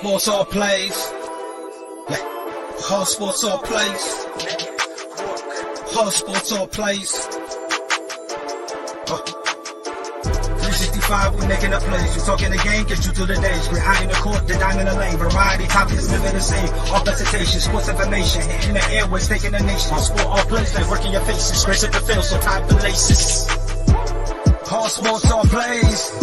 sports all plays. Yeah. All sports all plays. All sports all plays. 365, we making a plays. You talking the game, get you through the days. We're high in the court, the dime in the lane. Variety topics, living the same. All presentation, sports information. In the airways, taking the nation. All sport, all plays, like working your faces. Grace at the field, so tie the laces. All sports, all plays.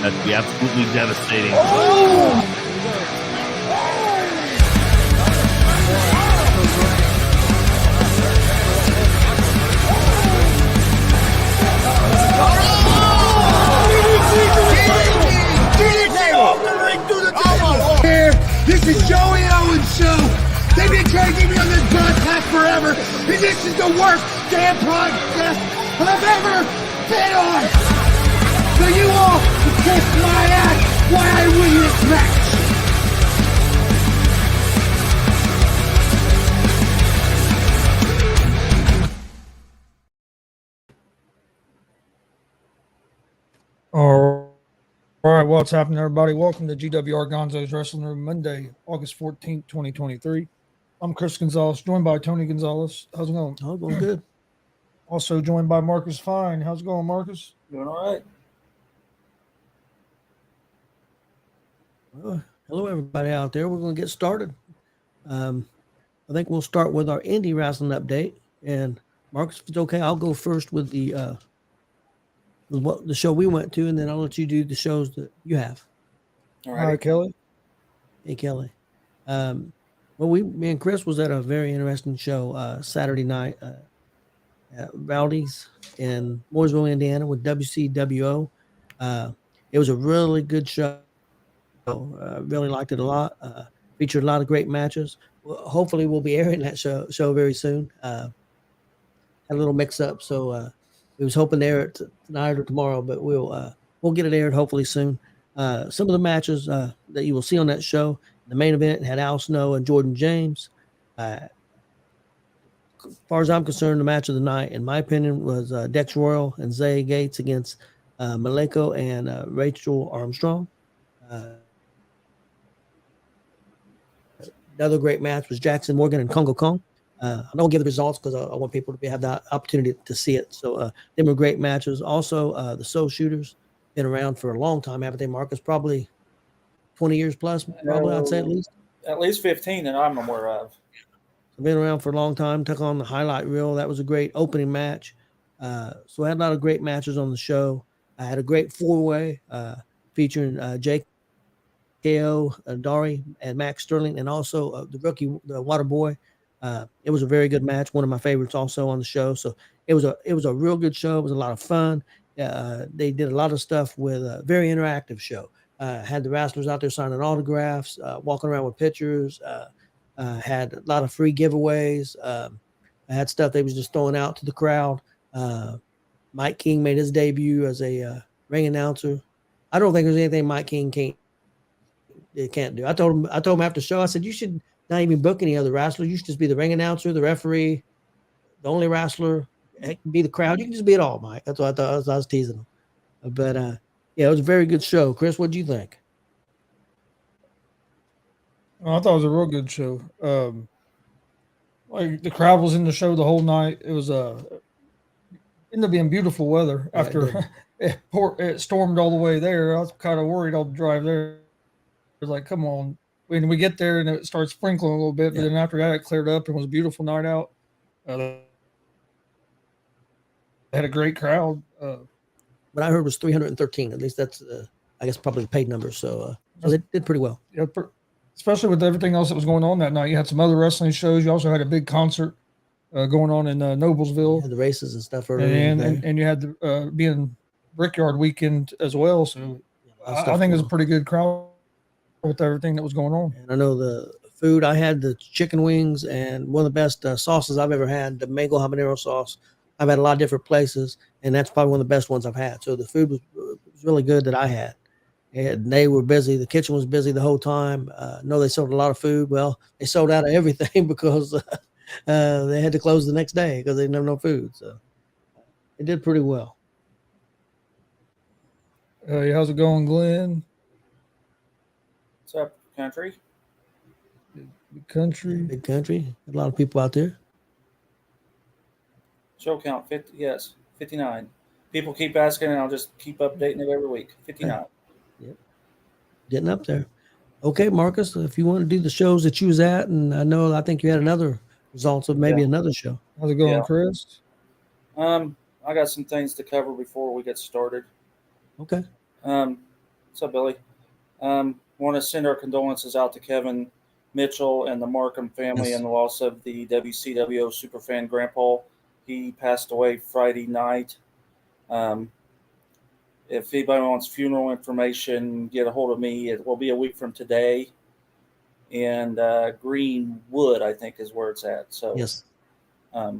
That'd be absolutely devastating. This is Joey Owens' show. They've been trying to get me on this broadcast forever, and this is the worst damn podcast I've ever been on. So you all can kiss my ass while I win this match. All right, what's happening, everybody? Welcome to G.W.R. Gonzo'S Wrestling Room, Monday, August 14th, 2023. I'm Chris Gonzalez, joined by Tony Gonzalez. How's it going? Oh, going good. Also joined by Marcus Fine. How's it going, Marcus? Doing all right. Well, hello, everybody out there. We're going to get started. I think we'll start with our indie wrestling update. And Marcus, if it's okay, I'll go first with the show we went to, and then I'll let you do the shows that you have. All right, Kelly. Hey, Kelly. Well, me and Chris was at a very interesting show Saturday night at Rowdy's in Mooresville, Indiana with WCWO. It was a really good show. Really liked it a lot. Featured a lot of great matches. Well, hopefully, we'll be airing that show very soon. Had a little mix-up, so we was hoping to air it tonight or tomorrow, but we'll get it aired hopefully soon. Some of the matches that you will see on that show, the main event had Al Snow and Jordan James. As far as I'm concerned, the match of the night, in my opinion, was Dex Royal and Zay Gates against Maleko and Rachel Armstrong. Another great match was Jackson Morgan and Congo Kong. I don't give the results because I want people to have the opportunity to see it. So they were great matches. Also, the Soul Shooters been around for a long time, haven't they, Marcus? Probably 20 years plus, probably, I'd say at least. At least 15 that I'm aware of. Been around for a long time. Took on the highlight reel. That was a great opening match. So I had a lot of great matches on the show. I had a great four-way featuring Jake KO, Dari, and Max Sterling, and also the rookie, the Water Boy. It was a very good match. One of my favorites also on the show. So it was a real good show. It was a lot of fun. They did a lot of stuff with a very interactive show. Had the wrestlers out there signing autographs, walking around with pictures. Had a lot of free giveaways. I had stuff they was just throwing out to the crowd. Mike King made his debut as a ring announcer. I don't think there's anything Mike King can't do. I told him after the show, I said, you should not even book any other wrestler. You should just be the ring announcer, the referee, the only wrestler. Heck, be the crowd. You can just be it all, Mike. That's what I thought. I was teasing him. But yeah, it was a very good show. Chris, what do you think? I thought it was a real good show. Like the crowd was in the show the whole night. It was ended up being beautiful weather after it stormed all the way there. I was kind of worried on the drive there. It was like, come on. When we get there and it starts sprinkling a little bit, but then after that it cleared up and it was a beautiful night out. Had a great crowd. What I heard was 313. At least that's, I guess, probably the paid number. So they did pretty well. Yeah, especially with everything else that was going on that night. You had some other wrestling shows. You also had a big concert going on in Noblesville. The races and stuff. And you had the being Brickyard weekend as well. So I think it was a pretty good crowd with everything that was going on. And I know the food. I had the chicken wings and one of the best sauces I've ever had, the mango habanero sauce. I've had a lot of different places, and that's probably one of the best ones I've had. So the food was really good that I had. And they were busy. The kitchen was busy the whole time. No, they sold a lot of food. Well, they sold out of everything because they had to close the next day because they didn't have no food. So it did pretty well. Hey, how's it going, Glenn? What's up, country? The country. Big country. A lot of people out there. Show count 50. Yes, 59. People keep asking, and I'll just keep updating it every week. 59. Yep. Getting up there. Okay, Marcus, if you want to do the shows that you was at, and I think you had another results of maybe another show. How's it going, Yeah. Chris? I got some things to cover before we get started. Okay. What's up, Billy? Want to send our condolences out to Kevin Mitchell and the Markham family Yes. and the loss of the WCWO superfan Grandpa. He passed away Friday night. If anybody wants funeral information, get a hold of me. It will be a week from today. And Greenwood, I think, is where it's at. So Yes. But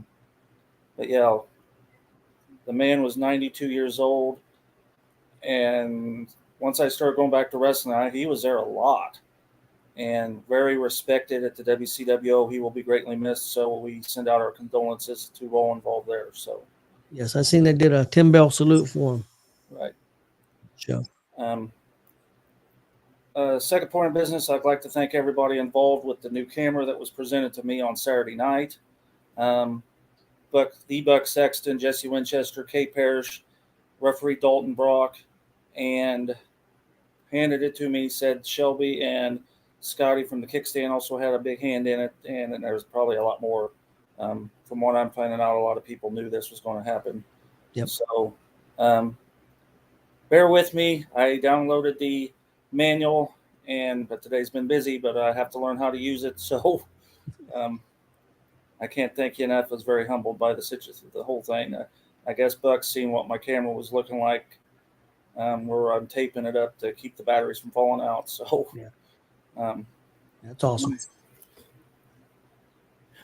yeah, the man was 92 years old. And once I started going back to wrestling, he was there a lot and very respected at the WCWO. He will be greatly missed. So we send out our condolences to all involved there. So, Yes, I seen they did a 10-bell salute for him. right. Show. Second point of business, I'd like to thank everybody involved with the new camera that was presented to me on Saturday night. Buck Sexton, Jesse Winchester, Kate Parrish, referee Dalton Brock, and handed it to me. He said Shelby and Scotty from the kickstand also had a big hand in it, and there's probably a lot more. From what I'm finding out, a lot of people knew this was going to happen. Yep. So bear with me. I downloaded the manual, but today's been busy, but I have to learn how to use it. So I can't thank you enough. I was very humbled by the whole thing. I guess Buck's seen what my camera was looking like, where I'm taping it up to keep the batteries from falling out. So yeah. That's awesome.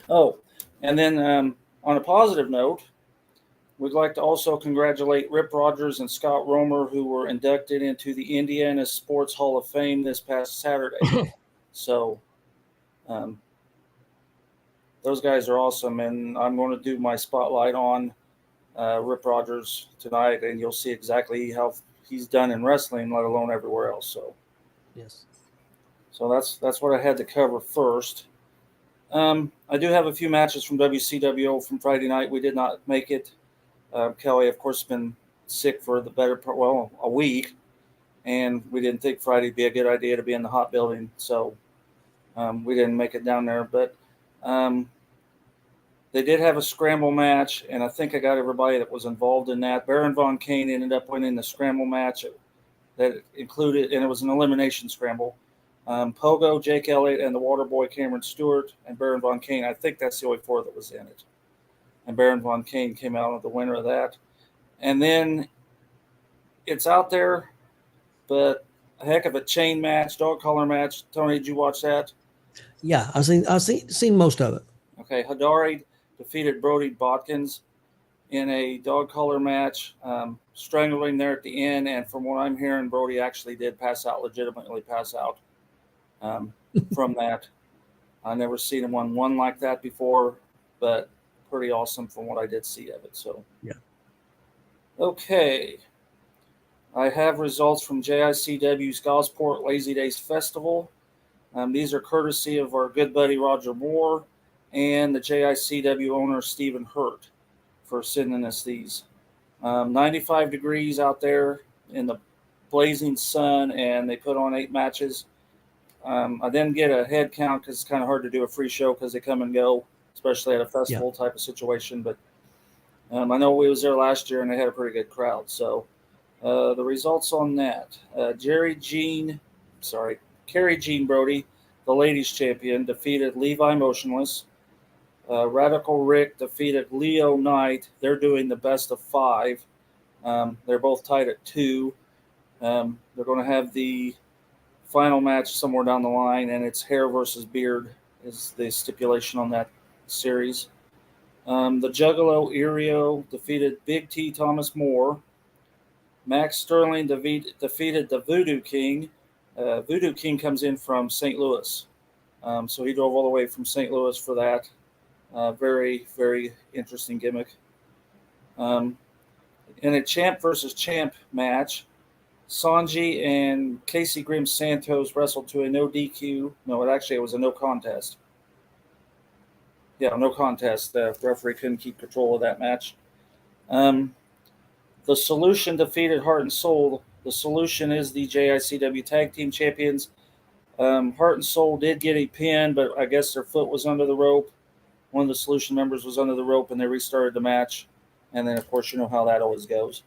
Oh, and then on a positive note, we'd like to also congratulate Rip Rogers and Scott Romer, who were inducted into the Indiana Sports Hall of Fame this past Saturday. So those guys are awesome, and I'm going to do my spotlight on Rip Rogers tonight, and you'll see exactly how he's done in wrestling, let alone everywhere else. So, yes. So that's what I had to cover first. I do have a few matches from WCWO from Friday night. We did not make it. Kelly, of course, has been sick for the better part, a week, and we didn't think Friday would be a good idea to be in the hot building, so we didn't make it down there. But they did have a scramble match, and I think I got everybody that was involved in that. Baron Von Kane ended up winning the scramble match that included, and it was an elimination scramble. Pogo, Jake Elliott, and the Waterboy Cameron Stewart, and Baron Von Kane. I think that's the only four that was in it. And Baron Von Kane came out of the winner of that. And then it's out there, but a heck of a chain match, dog collar match. Tony, did you watch that? Yeah, I've seen most of it. Okay, Hadari defeated Brody Botkins in a dog collar match, strangling there at the end. And from what I'm hearing, Brody actually did legitimately pass out from that. I never seen one like that before, but pretty awesome from what I did see of it. So, yeah. Okay. I have results from JICW's Gosport Lazy Days Festival. These are courtesy of our good buddy Roger Moore and the JICW owner Stephen Hurt for sending us these. 95 degrees out there in the blazing sun, and they put on 8 matches. I didn't get a head count because it's kind of hard to do a free show because they come and go, especially at a festival type of situation. But I know we was there last year, and they had a pretty good crowd. So the results on that, Carrie Jean Brody, the ladies champion, defeated Levi Motionless. Radical Rick defeated Leo Knight. They're doing the best of 5. They're both tied at 2. They're going to have the final match somewhere down the line, and it's hair versus beard is the stipulation on that series. The Juggalo Irio defeated Big T Thomas Moore. Max Sterling defeated the Voodoo King. Voodoo King comes in from St. Louis. So he drove all the way from St. Louis for that. Very, very interesting gimmick. In a champ versus champ match, Sanji and Casey Grim Santos wrestled to a no DQ. No, it was a no contest. Yeah, no contest. The referee couldn't keep control of that match. The Solution defeated Heart and Soul. The Solution is the JICW Tag Team Champions. Heart and Soul did get a pin, but I guess their foot was under the rope. One of the Solution members was under the rope, and they restarted the match. And then, of course, you know how that always goes.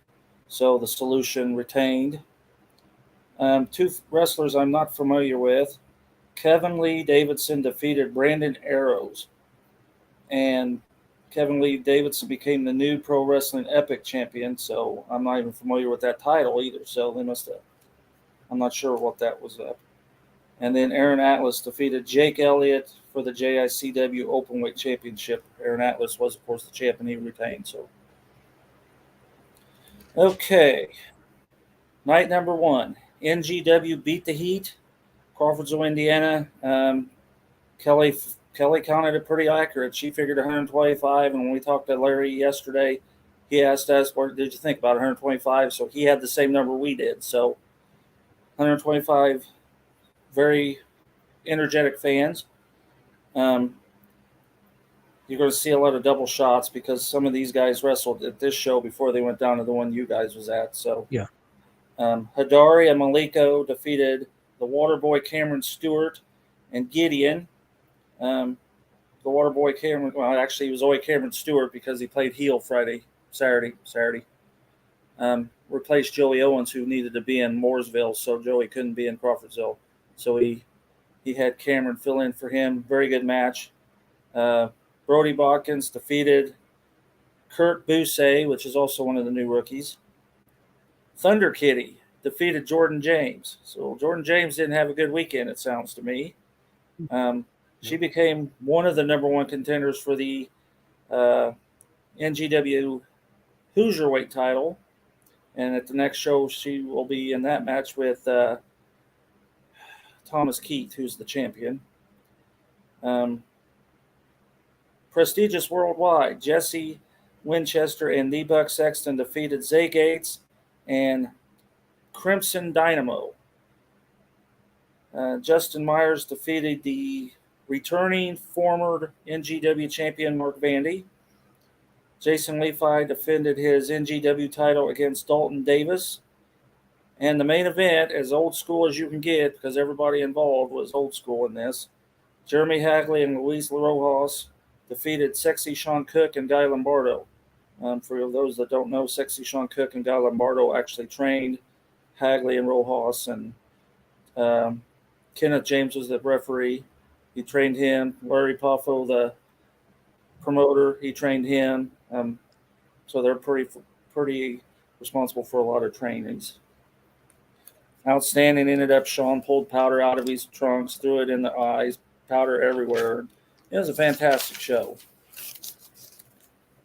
So the Solution retained. Two wrestlers I'm not familiar with. Kevin Lee Davidson defeated Brandon Arrows. And Kevin Lee Davidson became the new Pro Wrestling Epic champion, so I'm not even familiar with that title either. So they must have. I'm not sure what that was up. And then Aaron Atlas defeated Jake Elliott for the JICW Openweight Championship. Aaron Atlas was, of course, the champion. He retained. So, okay. Night number 1. NGW beat the Heat. Crawfordsville, Indiana. Kelly counted it pretty accurate. She figured 125, and when we talked to Larry yesterday, he asked us, what did you think about 125? So he had the same number we did. So 125 very energetic fans. You're going to see a lot of double shots because some of these guys wrestled at this show before they went down to the one you guys was at. So Yeah. Hidari and Maliko defeated the Waterboy Cameron Stewart and Gideon. The Waterboy Cameron, well, actually, he was always Cameron Stewart because he played heel Saturday. Replaced Joey Owens, who needed to be in Mooresville, so Joey couldn't be in Crawfordsville. So he had Cameron fill in for him. Very good match. Brody Botkins defeated Kurt Busey, which is also one of the new rookies. Thunder Kitty defeated Jordan James. So Jordan James didn't have a good weekend, it sounds to me. She became one of the number 1 contenders for the NGW Hoosier title. And at the next show, she will be in that match with Thomas Keith, who's the champion. Prestigious Worldwide, Jesse Winchester and the Buck Sexton defeated Zay Gates and Crimson Dynamo. Justin Myers defeated the returning former NGW champion Mark Vandy. Jason Lefi defended his NGW title against Dalton Davis. And the main event, as old school as you can get, because everybody involved was old school in this, Jeremy Hagley and Luis Rojas defeated Sexy Sean Cook and Guy Lombardo. For those that don't know, Sexy Sean Cook and Guy Lombardo actually trained Hagley and Rojas, and Kenneth James was the referee. He trained him. Larry Poffo, the promoter, he trained him. So they're pretty responsible for a lot of trainings. Outstanding ended up Sean pulled powder out of his trunks, threw it in the eyes, powder everywhere. It was a fantastic show.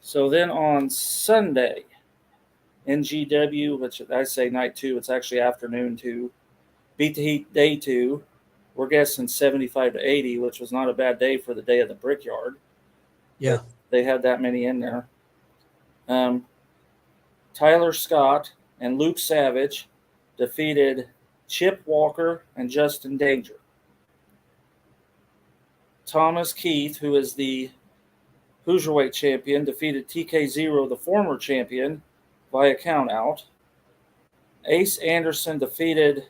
So then on Sunday, NGW, which I say night 2, it's actually afternoon 2, beat the Heat day 2. We're guessing 75 to 80, which was not a bad day for the day of the Brickyard. Yeah. They had that many in there. Tyler Scott and Luke Savage defeated Chip Walker and Justin Danger. Thomas Keith, who is the Hoosier champion, defeated TK0, the former champion, via count out. Ace Anderson defeated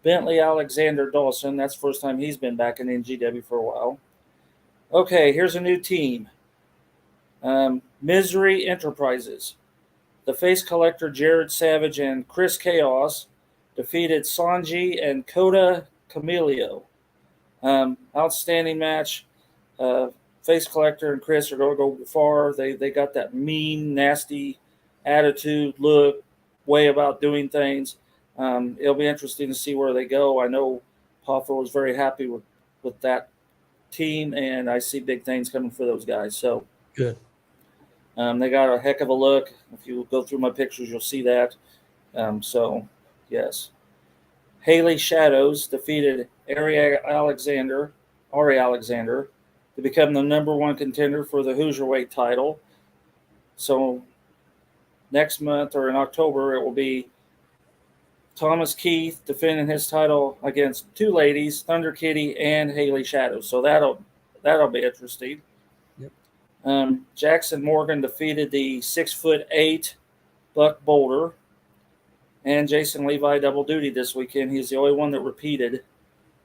Bentley Alexander Dawson. That's the first time he's been back in NGW for a while. Okay, here's a new team. Misery Enterprises. The Face Collector Jared Savage and Chris Chaos defeated Sanji and Kota Camilio. Outstanding match. Face Collector and Chris are going to go far. They got that mean, nasty attitude, look, way about doing things. It'll be interesting to see where they go. I know Poffo was very happy with that team, and I see big things coming for those guys. So good. They got a heck of a look. If you go through my pictures, you'll see that. So, yes. Haley Shadows defeated Ari Alexander, to become the number one contender for the Hoosier title. So next month or in October, it will be Thomas Keith defending his title against two ladies, Thunder Kitty and Haley Shadows. So that'll be interesting. Yep. Jackson Morgan defeated the 6'8" Buck Boulder, and Jason Levi double duty this weekend. He's the only one that repeated,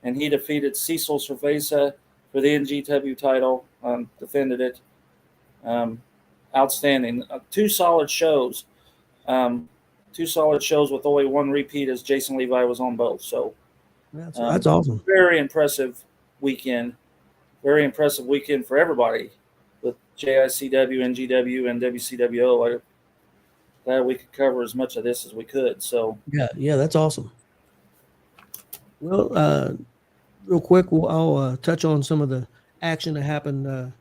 and he defeated Cecil Cerveza for the NGW title. Defended it. Outstanding. Two solid shows. With only one repeat, as Jason Levi was on both. So that's awesome. Very impressive weekend. Very impressive weekend for everybody with JICW, NGW, and WCWO. Glad we could cover as much of this as we could. So yeah, that's awesome. Well, real quick, I'll touch on some of the action that happened.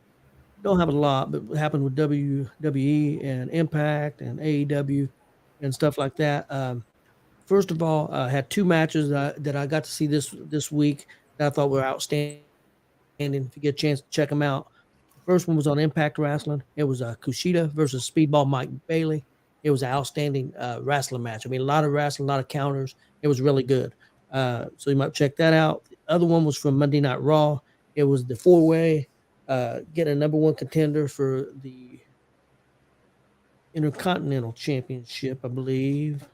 Don't have a lot, but happened with WWE and Impact and AEW and stuff like that. First of all, I had two matches that I got to see this week that I thought were outstanding. If you get a chance to check them out, the first one was on Impact Wrestling. It was Kushida versus Speedball Mike Bailey. It was an outstanding wrestling match. I mean, a lot of wrestling, a lot of counters. It was really good. So you might check that out. The other one was from Monday Night Raw. It was the four-way, getting a number one contender for the Intercontinental Championship, I believe.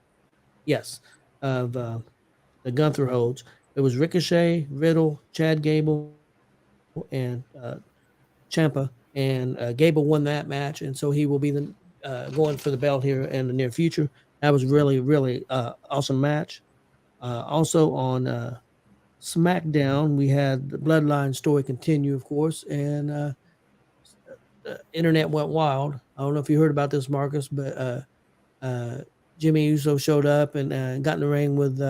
Yes, of the Gunther holds. It was Ricochet, Riddle, Chad Gable, and Ciampa, and Gable won that match, and so he will be going for the belt here in the near future. That was really, really awesome match. Also on SmackDown, we had the Bloodline story continue, of course, and the internet went wild. I don't know if you heard about this, Marcus, but Jimmy Uso showed up and got in the ring with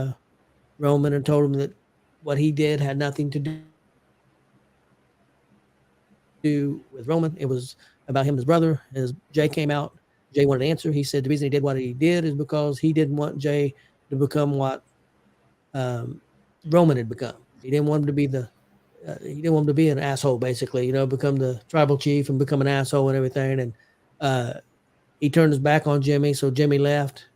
Roman and told him that what he did had nothing to do with Roman. It was about him and his brother. As Jay came out, Jay wanted to answer. He said the reason he did what he did is because he didn't want Jay to become what Roman had become. He didn't want him to be he didn't want him to be an asshole, basically, become the tribal chief and become an asshole and everything. And he turned his back on Jimmy, so Jimmy left.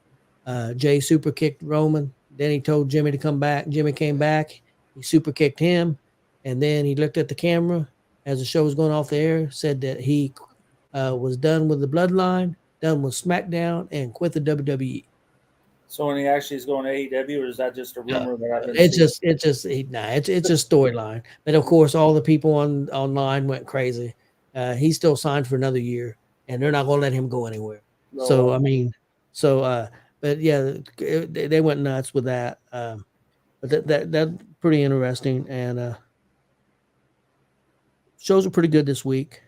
Jay super kicked Roman. Then he told Jimmy to come back. Jimmy came back. He super kicked him. And then he looked at the camera as the show was going off the air, said that he was done with the Bloodline, done with SmackDown, and quit the WWE. So when he actually is going to AEW, or is that just a rumor that I've been it's seeing? It's a storyline. But of course, all the people online went crazy. He's still signed for another year, and they're not going to let him go anywhere. No. So I mean, but yeah, they went nuts with that. But that's pretty interesting, and shows are pretty good this week,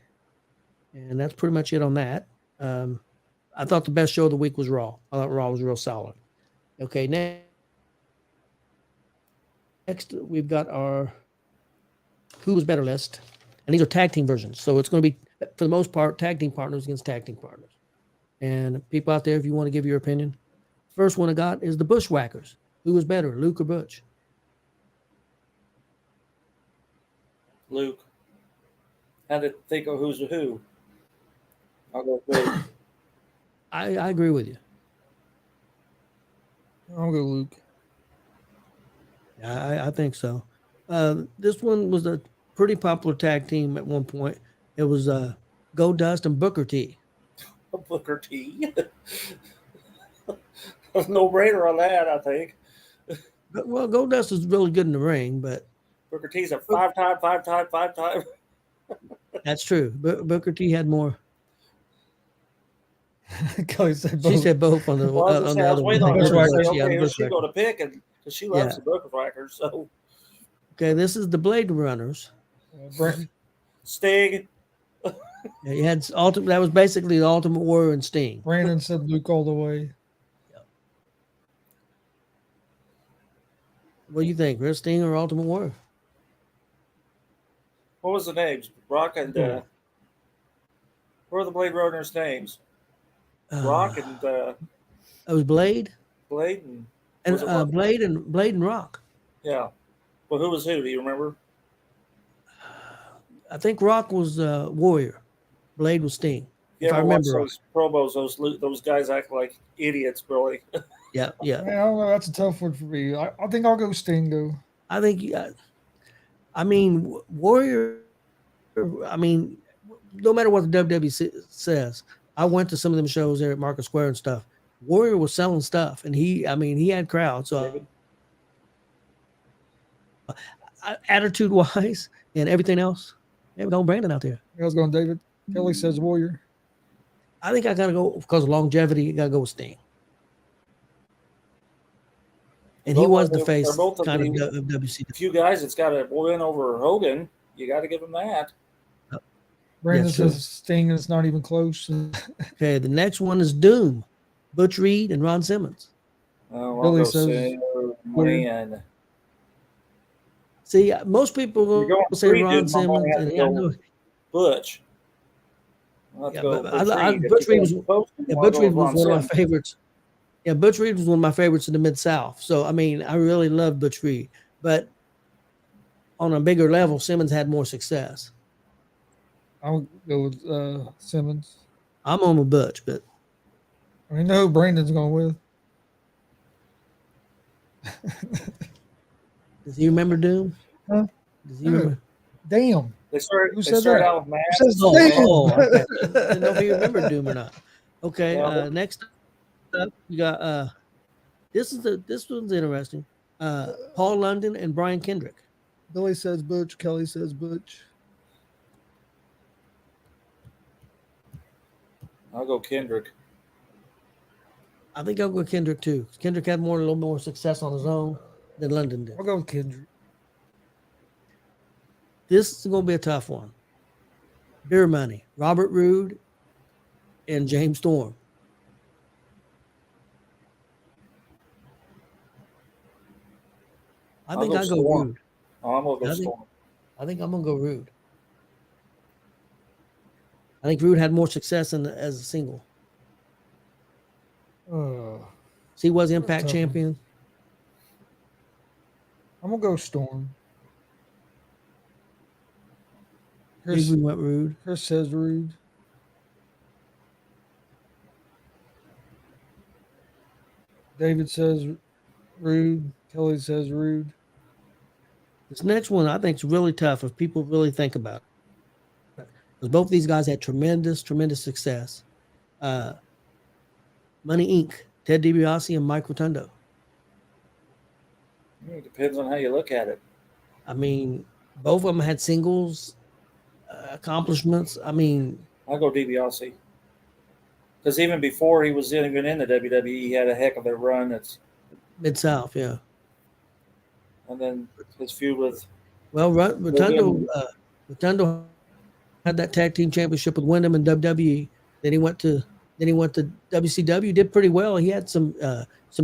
and that's pretty much it on that. I thought the best show of the week was Raw. I thought Raw was real solid. Okay, next we've got our Who Was Better list, and these are tag team versions. So it's going to be, for the most part, tag team partners against tag team partners. And people out there, if you want to give your opinion, first one I got is the Bushwhackers. Who was better, Luke or Butch? Luke. Had to think of who's who. I'll go with Luke. I agree with you. I'll go Luke. I think so. This one was a pretty popular tag team at one point. It was Goldust and Booker T. Booker T. No brainer on that, I think. But, well, Goldust is really good in the ring, but Booker T's a five-time. That's true. Booker T had more. Kelly said both. She said both on the on the I other was one. waiting on her to say, Yeah, okay, the who's she Bushwhackers. going to pick? Because she loves the Bushwhackers. So Okay, this is the Blade Runners. Sting. Yeah, you had that was basically the Ultimate Warrior and Sting. Brandon said Luke all the way. What do you think, Chris? Sting or Ultimate Warrior? What was the names? Brock and what are the Blade Runners' names? Brock and It was Blade. Blade and And was it Rock? Blade and Rock. Yeah. Well, who was who? Do you remember? I think Rock was Warrior. Blade was Sting. You If I ever watch remember right. those promos? Those guys act like idiots, really. Yeah, yeah. Man, I don't know. That's a tough one for me. I think I'll go Sting though. I think. I mean, Warrior. I mean, no matter what the WWE says, I went to some of them shows there at Market Square and stuff. Warrior was selling stuff, and he had crowds. So attitude wise and everything else, yeah, we're going Brandon out there. I was going David. Kelly says Warrior. I think I gotta go because of longevity. I gotta go with Sting. And he was the face kind of WCW. A few guys that's got a win over Hogan. You got to give him that. Brandon says Sting is not even close. Okay, the next one is Doom, Butch Reed and Ron Simmons. Oh, Billy says man. See, most people will say Ron Simmons, and I know Butch. Yeah, Butch Reed was one of my favorites. Yeah, Butch Reed was one of my favorites in the Mid-South. So, I mean, I really love Butch Reed. But on a bigger level, Simmons had more success. I'll go with Simmons. I'm on with Butch, but I know who Brandon's going with. Does he remember Doom? Huh? Does he remember? Damn. They start out with Matt. Okay. I didn't know if he remembered Doom or not. Okay, next up, we got this one's interesting. Paul London and Brian Kendrick. Billy says Butch. Kelly says Butch. I'll go Kendrick. I think I'll go with Kendrick too. Kendrick had a little more success on his own than London did. I'll go with Kendrick. This is going to be a tough one. Beer Money, Robert Roode and James Storm. I think I'll go Roode. I'm going to go Storm. I think I'm going to go Roode. I think Roode had more success as a single. He was Impact champion. I'm going to go Storm. Chris went Roode. Chris says Roode. David says Roode. Kelly says Roode. This next one I think is really tough if people really think about it. Because both these guys had tremendous success. Money Inc., Ted DiBiase and Mike Rotundo. It depends on how you look at it. I mean, both of them had singles accomplishments. I mean, I'll go DiBiase. Because even before he was even in the WWE, he had a heck of a run. It's Mid-South, yeah. And then his feud with Rotundo had that tag team championship with Wyndham and WWE. Then he went to WCW. Did pretty well. He had some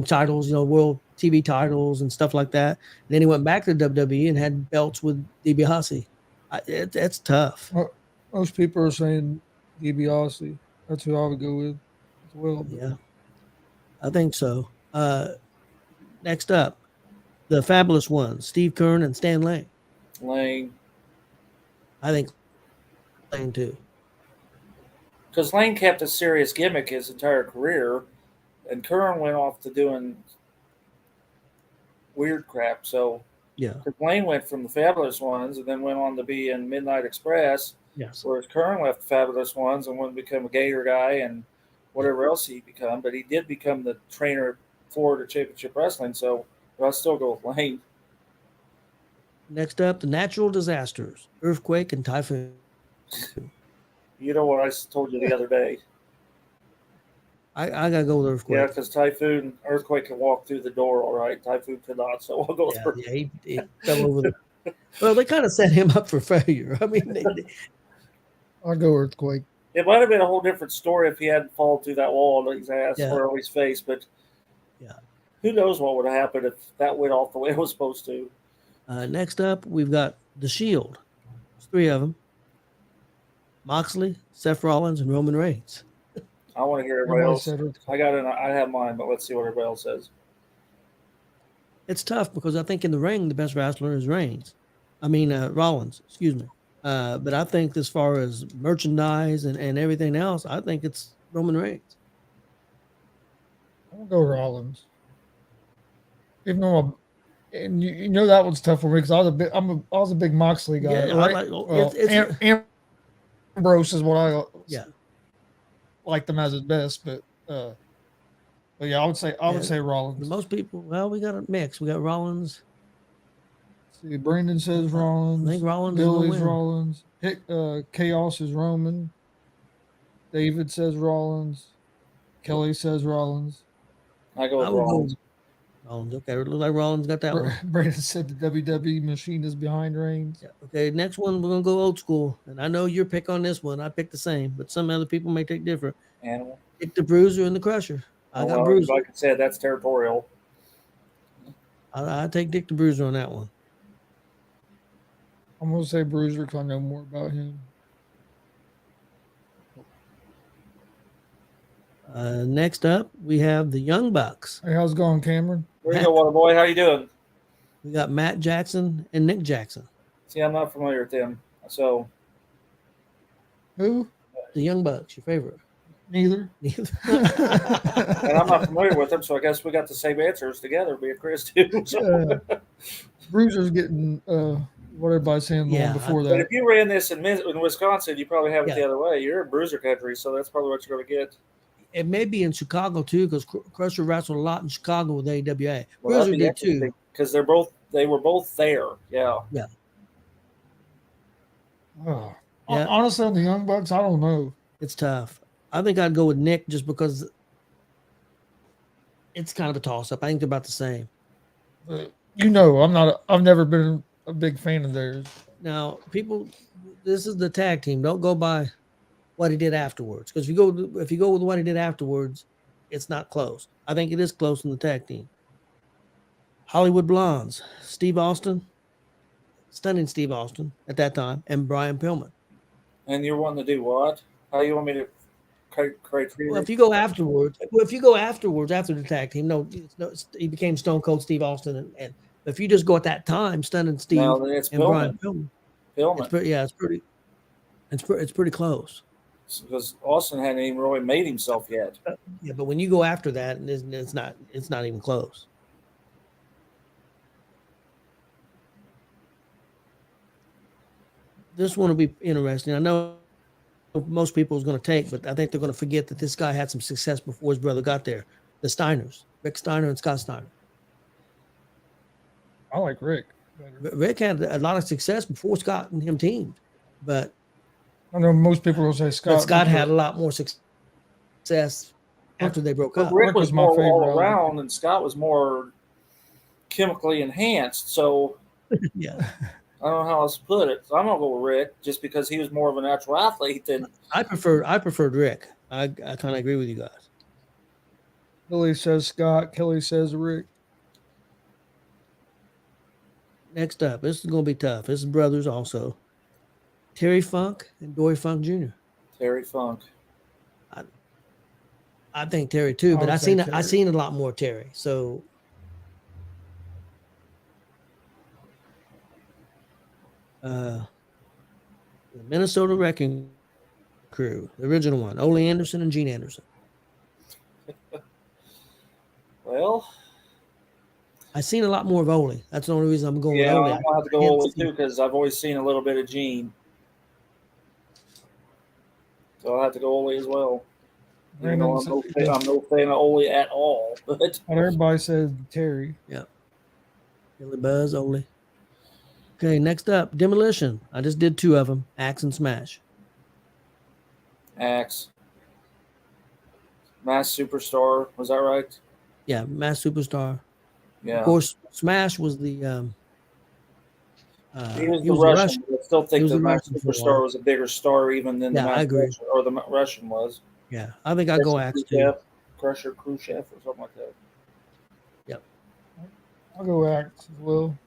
titles, world TV titles and stuff like that. And then he went back to WWE and had belts with DiBiase. That's tough. Most people are saying DiBiase. That's who I would go with as well. Yeah, I think so. Next up, the Fabulous Ones, Steve Keirn and Stan Lane. Lane. I think Lane too. Because Lane kept a serious gimmick his entire career, and Keirn went off to doing weird crap. So yeah, Lane went from the Fabulous Ones and then went on to be in Midnight Express. Yes. Whereas Keirn left the Fabulous Ones and went to become a Gator guy and whatever else he become. But he did become the trainer for Florida Championship Wrestling. So I'll still go with Lane. Next up, the natural disasters, earthquake and typhoon. You know what I told you the other day? I gotta go with earthquake. Yeah, because earthquake can walk through the door, all right. Typhoon could not, so I'll go with earthquake. Yeah, he fell over. Well, they kind of set him up for failure. I mean, I'll go earthquake. It might have been a whole different story if he hadn't fallen through that wall on his ass or on his face, but who knows what would have happened if that went off the way it was supposed to. Next up, we've got The Shield. There's 3 of them. Moxley, Seth Rollins, and Roman Reigns. I want to hear everybody else. I have mine, but let's see what everybody else says. it's tough because I think in the ring the best wrestler is Rollins. Excuse me. But I think as far as merchandise and everything else, I think it's Roman Reigns. I'm gonna go Rollins. Even though and you know that one's tough for me because I was a big Moxley guy. Yeah, Right? Ambrose is what I like them as his best, but yeah, I would say Rollins. Most people, well, we got a mix. We got Rollins. See, Brandon says Rollins. I think Rollins Billy's is Rollins. Chaos is Roman. David says Rollins. Kelly says Rollins. I go with Rollins. Rollins. Okay, it looks like Rollins got that one. Brandon said the WWE machine is behind Reigns. Yeah. Okay, next one we're gonna go old school, and I know your pick on this one. I picked the same, but some other people may take different. Animal. Pick the Bruiser and the Crusher. I got Bruiser. Like I said, that's territorial. I take Dick the Bruiser on that one. I'm gonna say Bruiser because I know more about him. Next up, we have the Young Bucks. Hey, how's it going, Cameron? There you go, water boy. How you doing? We got Matt Jackson and Nick Jackson. See, I'm not familiar with them. So who? The Young Bucks, your favorite? Neither. And I'm not familiar with them, so I guess we got the same answers together, me and Chris too. So. Bruiser's getting what everybody's saying before that. But if you ran this in Wisconsin, you probably have it the other way. You're in Bruiser country, so that's probably what you're going to get. It may be in Chicago too, because Crusher wrestled a lot in Chicago with AWA. Well, Bruiser did too, because they were both there. Yeah. Yeah. Oh. Yeah. Honestly, on the Young Bucks, I don't know. It's tough. I think I'd go with Nick just because it's kind of a toss-up. I think they're about the same. I've never been a big fan of theirs. Now, this is the tag team. Don't go by what he did afterwards, because if you go with what he did afterwards, it's not close. I think it is close in the tag team. Hollywood Blondes, Steve Austin, stunning Steve Austin at that time, and Brian Pillman. And you're wanting to do what? How you want me to create? Well, if you go afterwards after the tag team, he became Stone Cold Steve Austin, and if you just go at that time, stunning Steve and Brian Pillman. It's pretty close. Because Austin hadn't even really made himself yet. Yeah, but when you go after that, it's not even close. This one will be interesting. I know most people is going to take, but I think they're going to forget that this guy had some success before his brother got there. The Steiners, Rick Steiner and Scott Steiner. I like Rick. Rick had a lot of success before Scott and him teamed, but I know most people will say Scott. But Scott had a lot more success after they broke up. Rick was more all around, and Scott was more chemically enhanced. So yeah, I don't know how else to put it. So I'm gonna go with Rick just because he was more of a natural athlete than I preferred Rick. I kind of agree with you guys. Billy says Scott. Kelly says Rick. Next up, this is going to be tough. This is brothers also. Terry Funk and Dory Funk Jr. Terry Funk. I think Terry too, but I seen a lot more Terry. So the Minnesota Wrecking Crew, the original one, Ole Anderson and Gene Anderson. Well, I've seen a lot more of Ole. That's the only reason I'm going with Ole. I'm gonna have to go Ole too because I've always seen a little bit of Gene. So I'll have to go Ole as well. I'm no fan of Ole at all. But everybody says Terry. Yeah. Billy Buzz, Ole. Okay, next up, Demolition. I just did two of them, Axe and Smash. Axe. Mass Superstar, was that right? Yeah, Mass Superstar. Yeah. Of course, Smash was the he was the Russian. I still think the Mass Superstar was a bigger star even than the Mass Russian, or the Russian was. Yeah, I think I'd go Axe too. Crusher Khrushchev or something like that. Yep. I'll go Axe as well.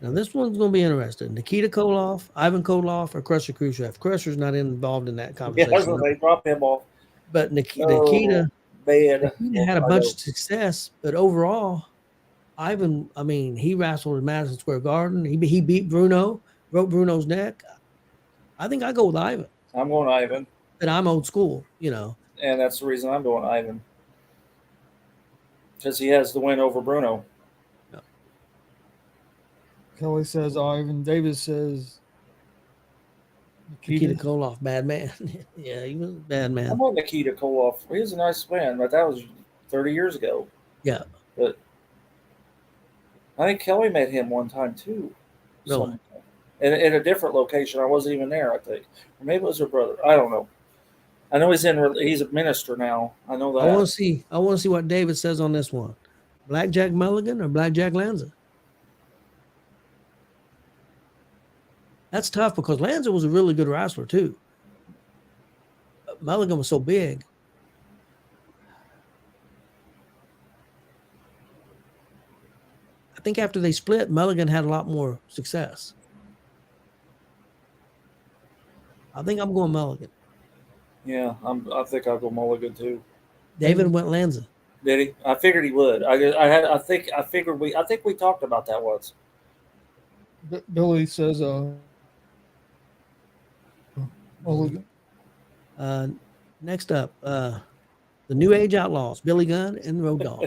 Now this one's going to be interesting. Nikita Koloff, Ivan Koloff, or Crusher Khrushchev. Crusher's not involved in that conversation. Yeah, they dropped him off. But Nikita bad. had a bunch of success, but overall, Ivan, I mean, he wrestled in Madison Square Garden. He beat Bruno, broke Bruno's neck. I think I go with Ivan. I'm going Ivan, And I'm old school, you know. and that's the reason I'm going Ivan, because he has the win over Bruno. Kelly says Ivan. David says Nikita Nikita. Koloff, bad man. Yeah, he was a bad I'm man. going Nikita Koloff. He's a nice man, but that was 30 years ago. Yeah, But I think Kelly met him one time too. really. In a different location. I wasn't even there, I think. Or maybe it was her brother. I don't know. I know he's a minister now. I know that. I want to see what David says on this one. Blackjack Mulligan or Blackjack Lanza? That's tough because Lanza was a really good wrestler too. But Mulligan was so big. I think after they split, Mulligan had a lot more success. I think I'm going Mulligan. Yeah, I think I'll go Mulligan too. David went Lanza. Did he? I figured he would. I think we talked about that once. Billy says Mulligan. Next up, the New Age Outlaws, Billy Gunn and Road Dogg.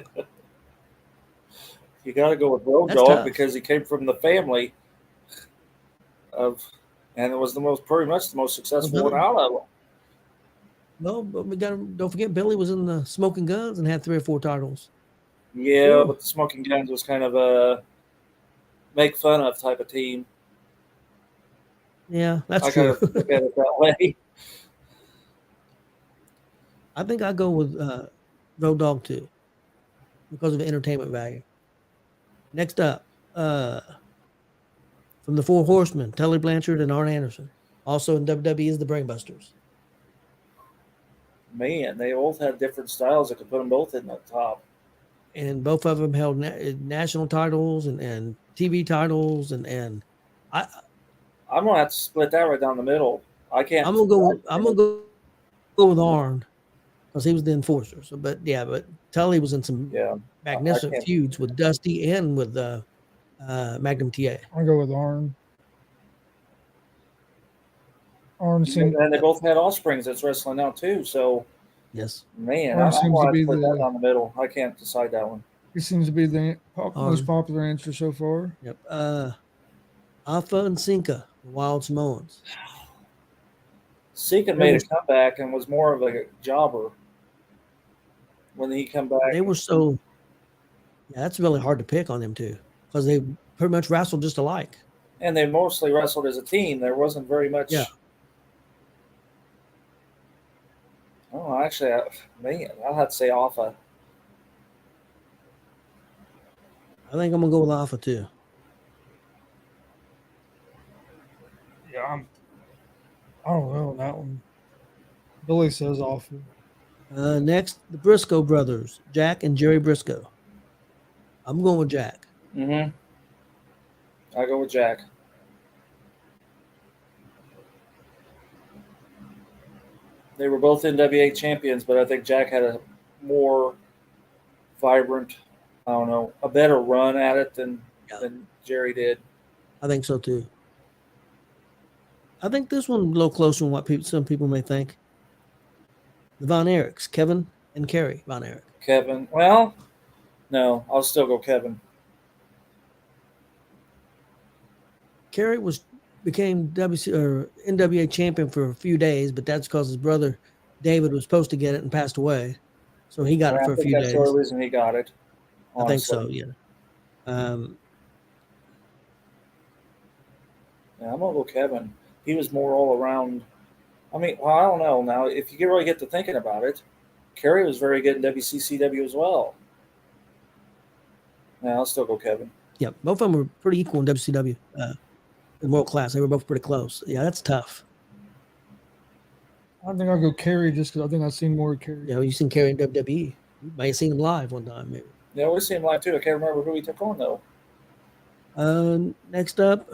You got to go with Road That's Dogg tough. because he came from the family of, and it was pretty much the most successful one out of them. No, but don't forget Billy was in the Smoking Guns and had 3 or 4 titles. Yeah, Ooh. but the Smoking Guns was kind of a make fun of type of team. Yeah, that's I true. gotta look at it that way. I think I go with Road Dogg too because of entertainment value. Next up, from the Four Horsemen, Tully Blanchard and Arn Anderson. Also in WWE is the Brainbusters. Man, they both had different styles. I could put them both in the top. And both of them held national titles and TV titles. And I'm gonna have to split that right down the middle. I can't. I'm gonna go with Arn because he was the enforcer. So, but Tully was in some magnificent feuds with Dusty and with Magnum TA. I'll go with Arn. Arn seems, and they both had offsprings that's wrestling now too. So yes, man, Arn I'm seems gonna to be put that the. down the middle. I can't decide that one. He seems to be the most popular answer so far. Yep. Alpha and Sinka, the Wild Samoans. Sika made a comeback and was more of a jobber when he come back. They were so. Yeah, that's really hard to pick on them too because they pretty much wrestled just alike. And they mostly wrestled as a team. There wasn't very much. Yeah. Oh, actually, man, I'll have to say Alpha. I think I'm gonna go with Alpha too. Yeah, I don't know that one. Billy says Alpha. Next, the Briscoe brothers, Jack and Jerry Briscoe. I'm going with Jack. Mm-hmm. I go with Jack. They were both NWA champions, but I think Jack had a more vibrant, a better run at it than Jerry did. I think so too. I think this one a little closer than what some people may think. The Von Erichs, Kevin and Kerry Von Erich. Kevin. Well, no, I'll still go Kevin. Kerry became NWA champion for a few days, but that's because his brother David was supposed to get it and passed away, so he got it for a few days. That's the only reason he got it. Honestly. I think so. Yeah. I'm gonna go Kevin. He was more all around. I mean, well, I don't know. Now, if you really get to thinking about it, Kerry was very good in WCCW as well. Yeah, I'll still go Kevin. Yeah, both of them were pretty equal in WCW. In world class, they were both pretty close. Yeah, that's tough. I think I'll go Kerry just because I think I've seen more Kerry. Yeah, you've seen Kerry in WWE. You might have seen him live one time, maybe. Yeah, we've seen him live too. I can't remember who he took on though. Next up,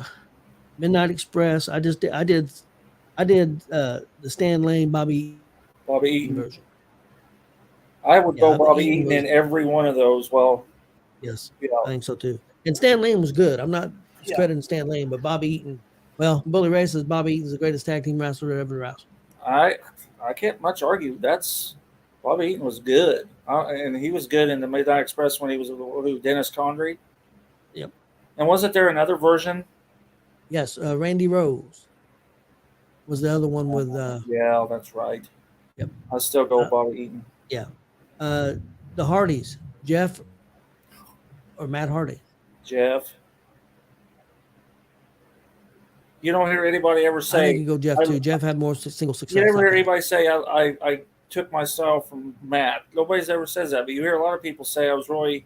Midnight Express. I did the Stan Lane Bobby Eaton version. I would go Bobby Eaton in every one of those. Well, Yes, Yeah. I think so too. And Stan Lane was good. I'm not discrediting Stan Lane, but Bobby Eaton. Well, Bully Ray says Bobby Eaton's the greatest tag team wrestler ever wrestled. I can't much argue. That's Bobby Eaton was good, and he was good in the Midnight Express when he was with Dennis Condrey. Yep. And wasn't there another version? Yes, Randy Rose was the other one with. Yeah, that's right. Yep. I still go with Bobby Eaton. Yeah. The Hardys, Jeff or Matt Hardy. Jeff. You don't hear anybody ever say. I think you go Jeff too. Jeff had more single success. You never hear anybody say I took my style from Matt. Nobody's ever says that, but you hear a lot of people say I was really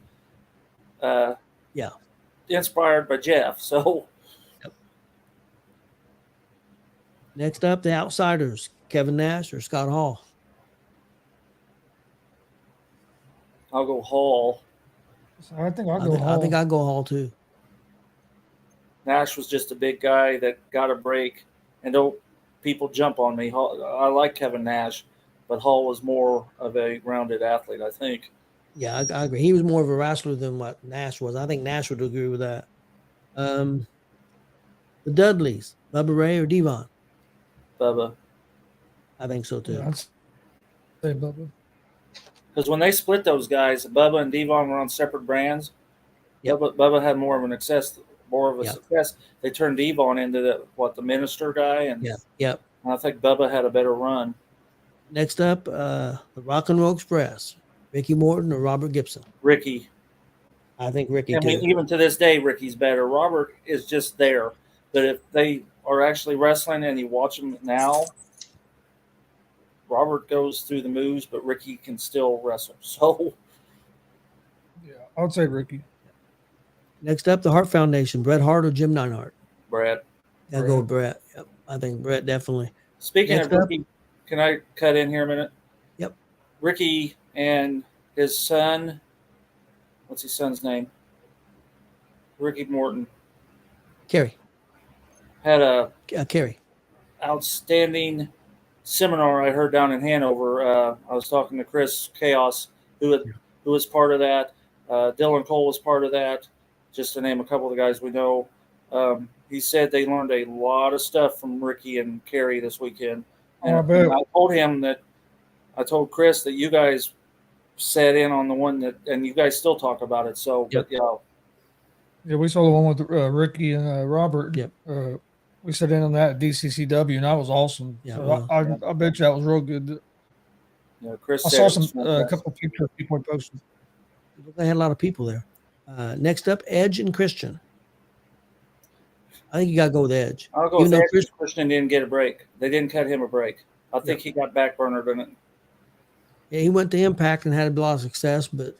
inspired by Jeff. So next up, the Outsiders, Kevin Nash or Scott Hall. I'll go Hall. I think I'll go Hall. I think I'll go Hall too. Nash was just a big guy that got a break, and don't people jump on me. I like Kevin Nash, but Hall was more of a rounded athlete, I think. Yeah, I agree. He was more of a wrestler than what Nash was. I think Nash would agree with that. The Dudleys, Bubba Ray or Devon? Bubba. I think so too. Yeah, I'd say Bubba. Because when they split those guys, Bubba and Devon were on separate brands. Yep. Bubba had more of a success. They turned Devon into the minister guy, and Yep. I think Bubba had a better run. Next up, the Rock and Roll Express, Ricky Morton or Robert Gibson? Ricky. I think Ricky. I mean, even to this day, Ricky's better. Robert is just there, but if they are actually wrestling and you watch them now, Robert goes through the moves, but Ricky can still wrestle. So, yeah, I would say Ricky. Next up, the Hart Foundation, Bret Hart or Jim Neidhart? Brett. I'll go with Bret. Yep. I think Bret definitely. Speaking Next of Ricky, can I cut in here a minute? Yep. Ricky and his son, what's his son's name? Ricky Morton. Kerry. Had a Kerry. outstanding seminar I heard down in Hanover. I was talking to Chris Chaos, who was part of that. Dylan Cole was part of that, just to name a couple of the guys we know. He said they learned a lot of stuff from Ricky and Kerry this weekend. And I told Chris that you guys sat in on the one that, and you guys still talk about it. So, Yep. but Yeah, we saw the one with Ricky and Robert. Yep. We sat in on that at DCCW, and that was awesome. Yeah, So I bet you that was real good. Chris I said saw a couple of pictures people posted. They had a lot of people there. Next up, Edge and Christian. I think you got to go with Edge. I'll go with Edge. Christian didn't get a break. They didn't cut him a break. I think he got backburnered in it. Yeah, he went to Impact and had a lot of success, but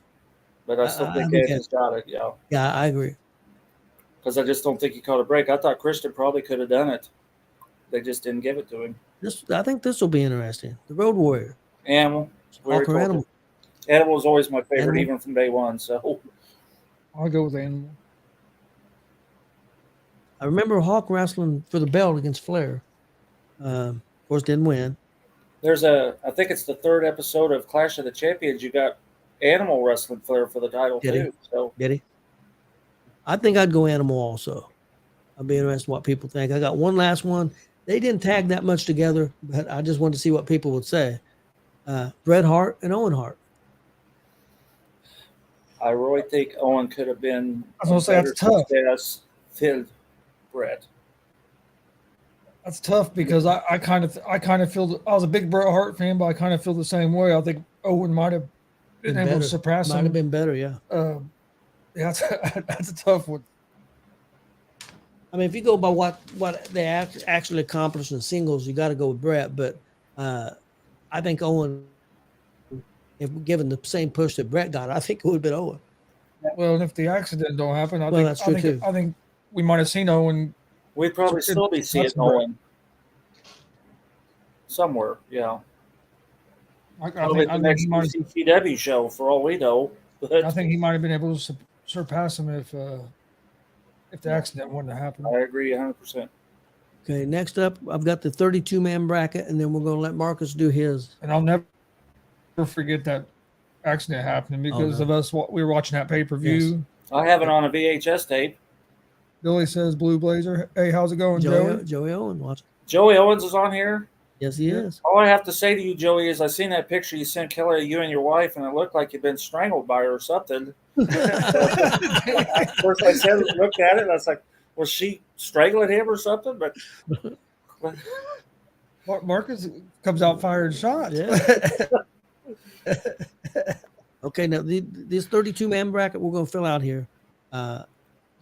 I still think Edge has got it. Yeah. Yeah, I agree. Because I just don't think he caught a break. I thought Christian probably could have done it. They just didn't give it to him. I think this will be interesting. The Road Warrior. Animal. Animal. Animal was always my favorite, even from day one. So I'll go with Animal. I remember Hawk wrestling for the belt against Flair. Of course, didn't win. I think it's the third episode of Clash of the Champions. You got Animal wrestling Flair for the title too. So did he? I think I'd go Animal also. I'll be interested in what people think. I got one last one. They didn't tag that much together, but I just wanted to see what people would say. Bret Hart and Owen Hart. I really think Owen could have been. I was going to say that's tough. Than Bret. That's tough because I kind of feel I was a big Bret Hart fan, but I kind of feel the same way. I think Owen might have been able to surpass him. Might have been better, yeah. Yeah, that's a tough one. I mean, if you go by what they actually accomplished in singles, you got to go with Bret. But I think Owen, if given the same push that Bret got, I think it would have been Owen. Well, and if the accident don't happen, I think we might have seen Owen. We'd probably still be seeing Owen somewhere. Yeah. I think the next CCW show, for all we know. But I think he might have been able to surpass him if the accident wouldn't have happened. I agree 100%. Okay, next up, I've got the 32-man bracket, and then we're going to let Marcus do his. And I'll never forget that accident happening because no. of us. We were watching that pay-per-view. I have it on a VHS tape. Billy says Blue Blazer. Hey, how's it going, Joey? Joey Owen, watch it. Joey Owens is on here. Yes, he is. All I have to say to you, Joey, is I seen that picture you sent Kelly of you and your wife, and it looked like you'd been strangled by her or something. First I said, looked at it, and I was like, was she strangling him or something? But Marcus comes out firing shots. Yeah. Okay, now this 32-man bracket we're going to fill out here. The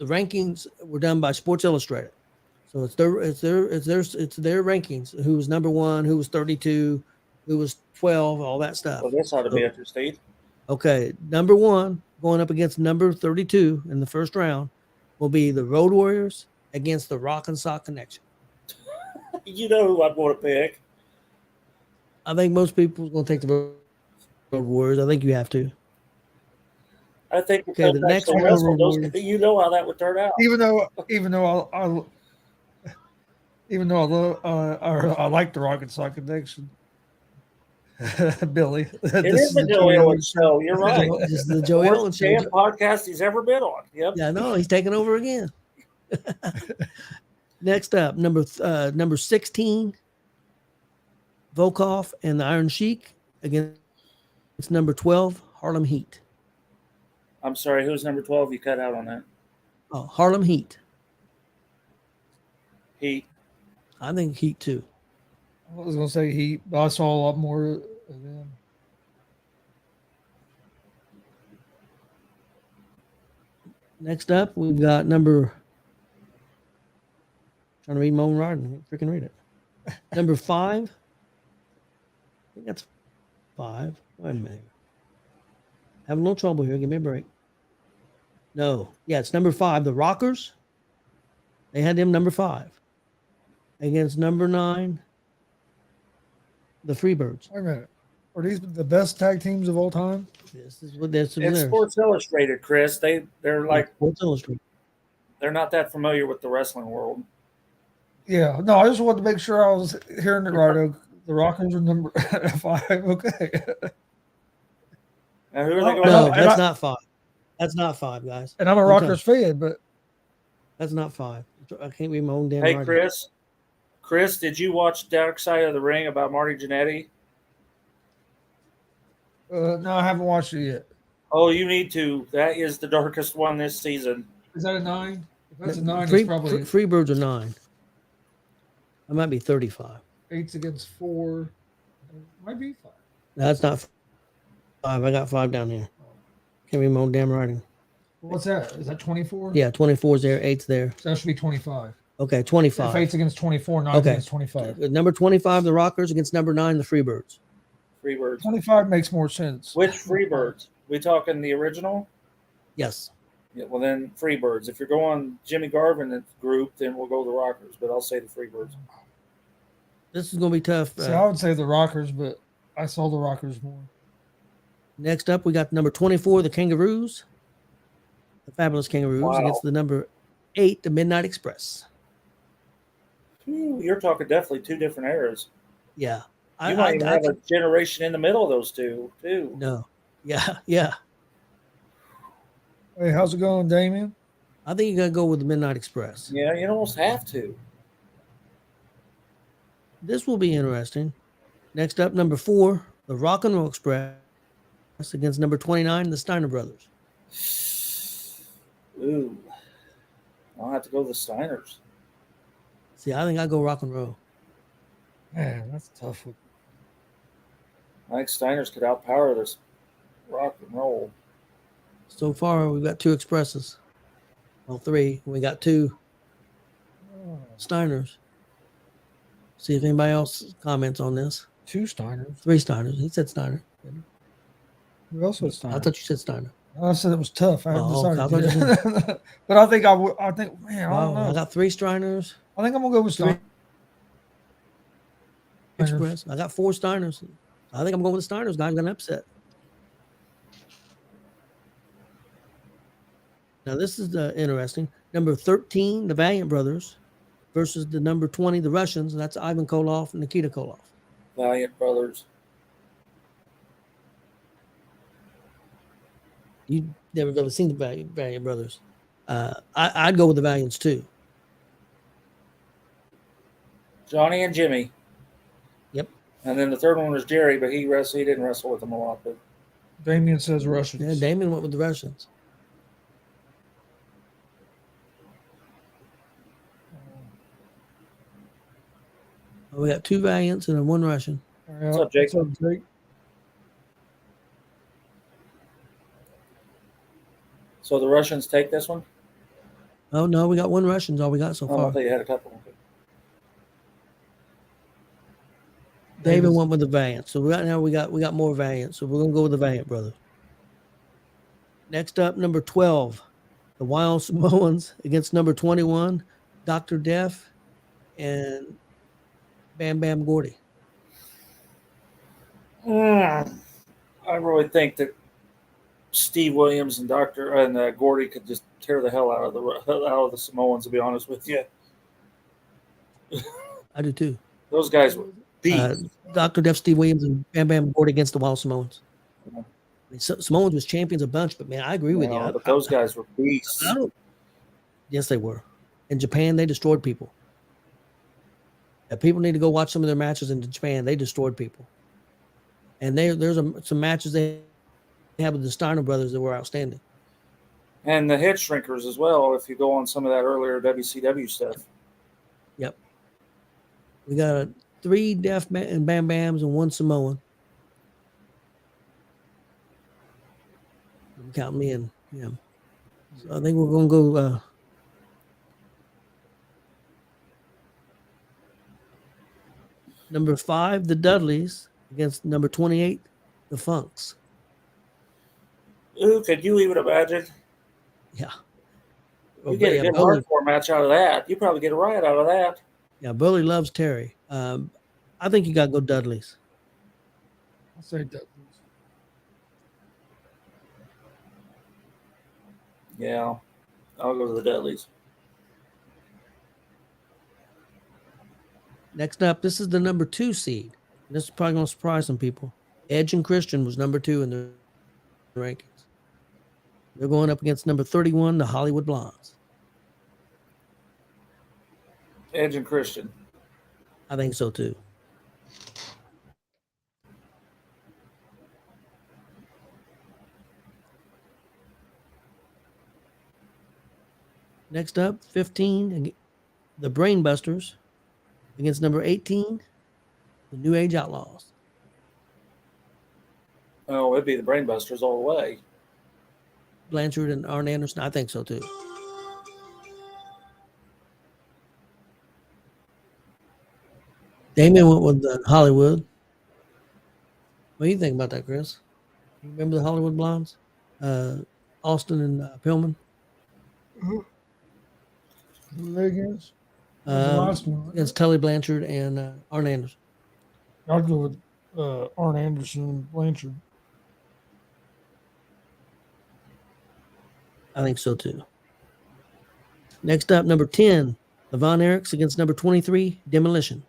rankings were done by Sports Illustrated, so it's their rankings. Who was number 1? Who was 32? Who was 12? All that stuff. well, this ought to be interesting. Okay, number 1 going up against number 32 in the first round will be the Road Warriors against the Rock and Sock Connection. You know who I'd want to pick. I think most people are going to take the Road Warriors. I think you have to. I think Okay, the next one, you know how that would turn out. Even though I like the Rocket Sock Connection. Billy. It is the Joey Owens show. You're right. This is the Joey Owens show. Worst podcast he's ever been on. Yep. Yeah, no, he's taking over again. Next up, number 16, Volkov and the Iron Sheik against number 12, Harlem Heat. I'm sorry, who's number 12? You cut out on that. Oh, Harlem Heat. Heat. I think Heat too. I was going to say Heat, but I saw a lot more of them. Next up, we've got number. Trying to read my own writing. Freaking read it. Number 5. I think that's 5. Wait a minute. Having a little trouble here. Give me a break. No. Yeah, it's number 5. The Rockers. They had them number 5. Against number 9. The Freebirds. Wait a minute. Are these the best tag teams of all time? This is what this It's is. Sports Illustrated, Chris. They're like Sports Illustrated. they're not that familiar with the wrestling world. Yeah. No, I just wanted to make sure I was hearing it right. The Rockers are number 5. Okay. Now, who are they going No, up? that's not 5. That's not 5, guys. And I'm a Rockers fan, but That's not 5. I can't read my own damn Hey, writing. Chris, did you watch Dark Side of the Ring about Marty Jannetty? no, I haven't watched it yet. Oh, you need to. That is the darkest one this season. Is that a 9? If that's a 9, it's probably Freebirds are 9. I might be 35. 8's against 4. It might be 5. That's not 5. I got 5 down here. Can't read my own damn writing. What's that? Is that 24? Yeah, 24's there, 8's there. So that should be 25. Okay, If 25. 8's against 24, 9's Okay. against 25. Number 25, the Rockers against number 9, the Freebirds. Freebirds. 25 makes more sense. Which Freebirds? We talking the original? Yes. Yeah, well, then Freebirds. If you're going Jimmy Garvin group, then we'll go the Rockers, but I'll say the Freebirds. This is going to be tough. See, I would say the Rockers, but I saw the Rockers more. Next up, we got number 24, the Kangaroos. The Fabulous Kangaroos Wow. against the number 8, the Midnight Express. You're talking definitely two different eras. Yeah. You might even have a generation in the middle of those two, too. No. Yeah, yeah. Hey, how's it going, Damien? I think you got to go with the Midnight Express. Yeah, you almost have to. This will be interesting. Next up, number 4, the Rock and Roll Express against number 29, the Steiner Brothers. Ooh. I'll have to go with the Steiners. See, I think I go Rock and Roll. Man, that's a tough one. I think Steiners could outpower this Rock and Roll. So far, we've got 2 Expresses. Well, 3. We got 2 Steiners. See if anybody else comments on this. 2 Steiners. 3 Steiners. He said Steiner. Who else was Steiner? I thought you said Steiner. I said it was tough. I hadn't Oh, decided. okay. But I think I would. I think, man, I don't Wow, know. I got 3 Steiners. I think I'm gonna go with Steiners. Express. I got 4 Steiners. I think I'm going with the Steiners. Guys got an upset. Now this is interesting. Number 13, the Valiant Brothers, versus the number 20, the Russians. And that's Ivan Koloff and Nikita Koloff. Valiant Brothers. You never really seen the Valiant brothers. I'd go with the Valiants too. Johnny and Jimmy. Yep. And then the third one was Jerry, but he didn't wrestle with them a lot. But Damien says Russians. Yeah, Damon went with the Russians. We got 2 Valiants and 1 Russian. What's up, Jake? What's up, Jake? So the Russians take this one? Oh no, we got 1 Russian's all we got so Oh, I far. thought you had a couple. David went with the Valiant. So right now we got more Valiant. So we're gonna go with the Valiant brothers. Next up, number 12, the Wild Samoans against number 21, Dr. Death and Bam Bam Gordy. I really think that Steve Williams and Gordy could just tear the hell out of the Samoans. To be honest with you, I do too. those guys were beat. Dr. Death, Steve Williams, and Bam Bam Gordy against the Wild Samoans. I mean, Samoans was champions a bunch, but man, I agree with you. But those guys were beasts. Yes, they were. In Japan, they destroyed people. If people need to go watch some of their matches in Japan. They destroyed people. And there's some matches they have with the Steiner brothers that were outstanding. And the head shrinkers as well, if you go on some of that earlier WCW stuff. Yep. We got 3 Deaf and Bam Bams and 1 Samoan. I'm counting me in. Yeah. So I think we're going to go number 5, the Dudleys, against number 28, the Funks. Ooh, could you even imagine? Yeah. You get a good hardcore match out of that. You probably get a riot out of that. Yeah, Burley loves Terry. I think you got to go Dudleys. I'll say Dudleys. Yeah, I'll go to the Dudleys. Next up, this is the number 2 seed. This is probably going to surprise some people. Edge and Christian was number 2 in the rankings. They're going up against number 31, the Hollywood Blondes. Edge and Christian. I think so too. Next up, 15, the Brainbusters against number 18, the New Age Outlaws. Oh, it'd be the Brainbusters all the way. Blanchard and Arn Anderson, I think so too. Damien went with the Hollywood. What do you think about that, Chris? You remember the Hollywood Blondes? Austin and Pillman? Who are they against? The last one. Against Tully Blanchard and Arn Anderson. I'll go with Arn Anderson and Blanchard. I think so too. Next up, number 10, the Von Erichs against number 23, Demolition.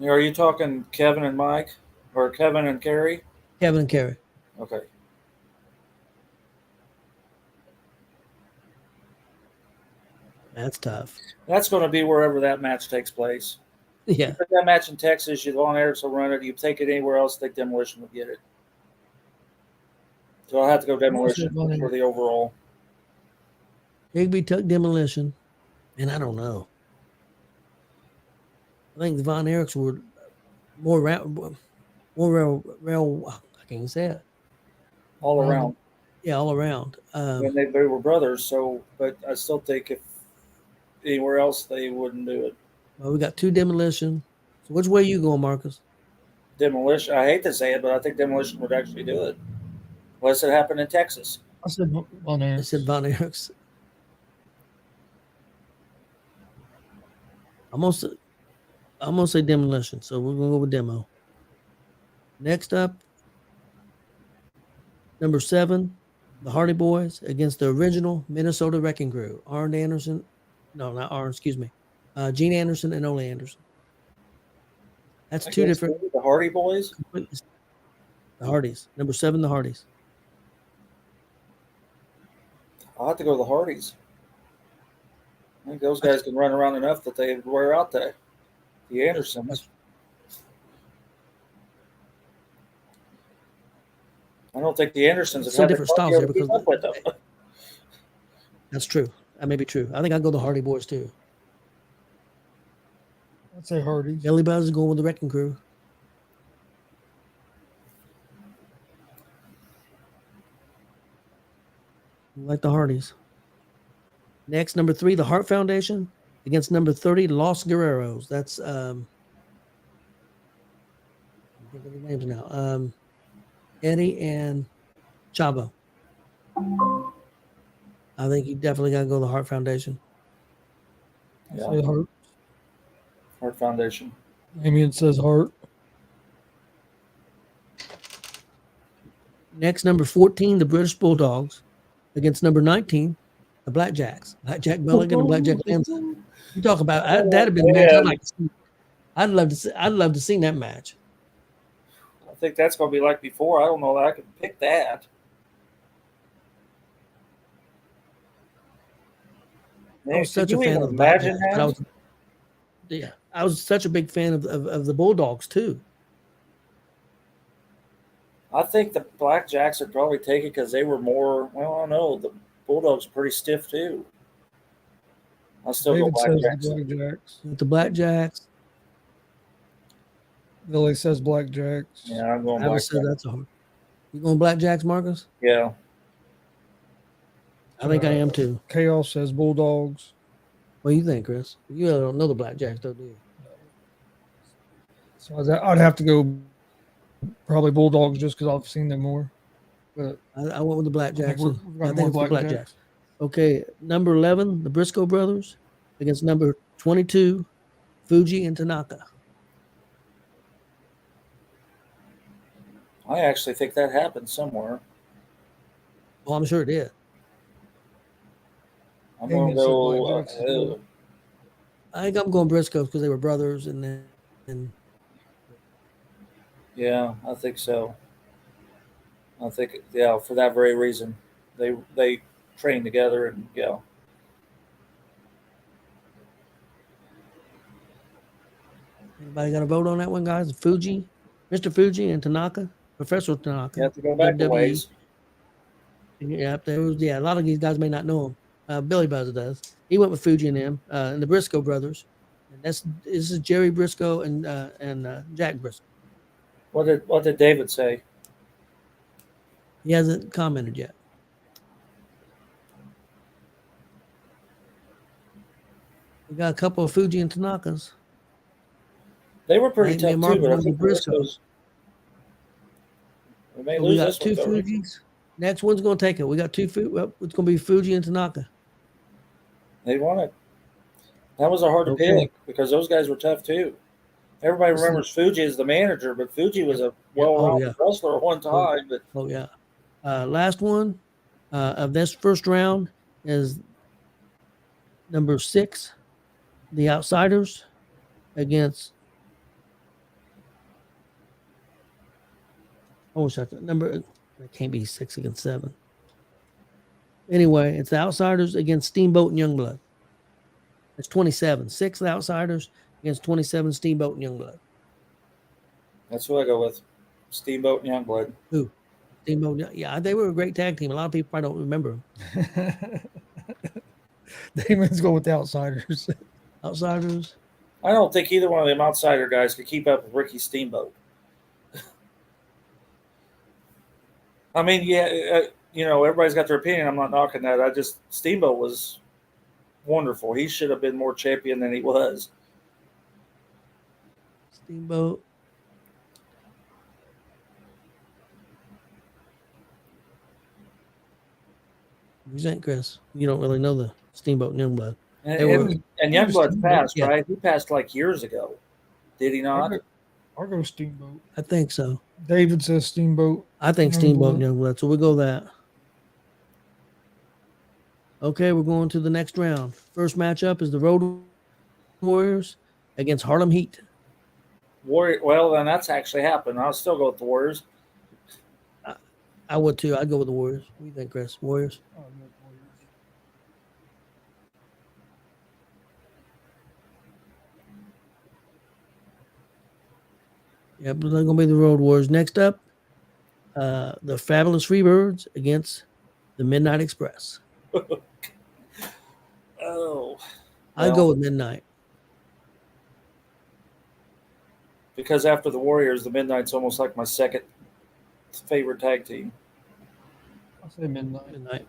Are you talking Kevin and Mike or Kevin and Kerry? Kevin and Kerry. Okay. That's tough. That's going to be wherever that match takes place. Yeah. You put that match in Texas, you Von Erichs will run it. You take it anywhere else, I think Demolition will get it. So I'll have to go Demolition for the overall. Higby took Demolition, and I don't know. I think the Von Erichs were more real. I can't even say it. All around. Yeah, all around. And they were brothers, but I still think if anywhere else they wouldn't do it. Well, we got 2 Demolition. So which way you going, Marcus? Demolition. I hate to say it, but I think Demolition would actually do it. Unless it happened in Texas. I said Von Erichs. I said Von Erichs. I'm gonna say Demolition, so we're gonna go with Demo. Next up, number 7, the Hardy Boys against the original Minnesota Wrecking Crew. Arn Anderson, no, not Arn, excuse me. Gene Anderson and Ole Anderson. That's I two guess different. maybe the Hardy Boys. The Hardys, number 7, the Hardys. I'll have to go to the Hardys. I think those guys can run around enough that they wear out the Andersons. I don't think the Andersons have Some had the different styles cardio there to keep because up with them. that's true. That may be true. I think I'd go the Hardy Boys too. I'd say Hardy's. Billy Buzz is going with the Wrecking Crew. Like the Hardys. Next, number 3, the Hart Foundation against number 30, Los Guerreros. That's I think of the names now. Eddie and Chavo. I think you definitely got to go the Hart Foundation. I'd Yeah. say Hart. Hart Foundation. Damien says Hart. Next, number 14, the British Bulldogs against number 19, the Blackjacks. Blackjack Mulligan and Blackjack Lamson. You talk about that'd have been a match I'd like to see. I'd love to see that match. I think that's going to be like before. I don't know that I could pick that. I Man, was such can a you fan even of the imagine Blackjacks. that? I was such a big fan of the Bulldogs too. I think the Blackjacks would probably take it because they were more. Well, I don't know. The Bulldogs are pretty stiff too. I'll still David go says Blackjacks. the Blackjacks. With the Blackjacks, Billy says Blackjacks. Yeah, I'm going I would say Blackjacks. that's a hard. You going Blackjacks, Marcus? Yeah. I think I am too. Chaos says Bulldogs. What do you think, Chris? You don't know the Blackjacks, though, do you? So I'd have to go probably Bulldogs just because I've seen them more. But I went with the Blackjacks. we're I going think it's the Blackjacks. Blackjacks. Okay, number 11, the Briscoe brothers against number 22, Fuji and Tanaka. I actually think that happened somewhere. Well, I'm sure it did. I'm Dang, going to it's so go. Blackjacks. I think I'm going Briscoe because they were brothers, and Yeah, I think so. I think for that very reason, they train together and yeah. anybody got a vote on that one, guys? Fuji, Mr. Fuji, and Tanaka, Professor Tanaka. You have to go back a WWE. ways. Yeah, a lot of these guys may not know him. Billy Buzz does. He went with Fuji and them, and the Briscoe brothers. And this is Jerry Briscoe and Jack Briscoe. What did David say? He hasn't commented yet. We got a couple of Fuji and Tanakas. They were pretty I think me tough and Mark too, but I went think with Briscoe. Briscoes. We may So we lose got this two one. Though. Fujis. Next one's going to take it. We got two Well, it's going to be Fuji and Tanaka. They won it. That was hard to Okay. pick because those guys were tough too. Everybody remembers Fuji as the manager, but Fuji was a well-rounded wrestler at one time. But Oh, yeah. Last one of this first round is number 6, the Outsiders, against. Oh, second number. It can't be 6 against 7. Anyway, it's the Outsiders against Steamboat and Youngblood. It's 27. 6 the Outsiders against 27 Steamboat and Youngblood. that's who I go with. Steamboat and Youngblood. Who? Steamboat. Yeah, they were a great tag team. A lot of people probably don't remember them. Damon's going with the Outsiders. Outsiders. I don't think either one of them outsider guys could keep up with Ricky Steamboat. I mean, yeah, everybody's got their opinion. I'm not knocking that. Steamboat was wonderful. He should have been more champion than he was. Steamboat. What do you think, Chris? You don't really know the Steamboat and Youngblood. And Youngblood's passed, yeah. right? He passed like years ago. Did he not? I'll go Steamboat. I think so. David says Steamboat. I think Steamboat and Youngblood. So we'll go that. Okay, we're going to the next round. First matchup is the Road Warriors against Harlem Heat. Warrior. Well, then that's actually happened. I'll still go with the Warriors. I would too. I'd go with the Warriors. What do you think, Chris? Warriors? Oh, no, Warriors. Yeah, but they're going to be the Road Warriors. Next up, the Fabulous Freebirds against the Midnight Express. Oh. I'd Well, go with Midnight. because after the Warriors, the Midnight's almost like my second favorite tag team. I'll say midnight. Midnight.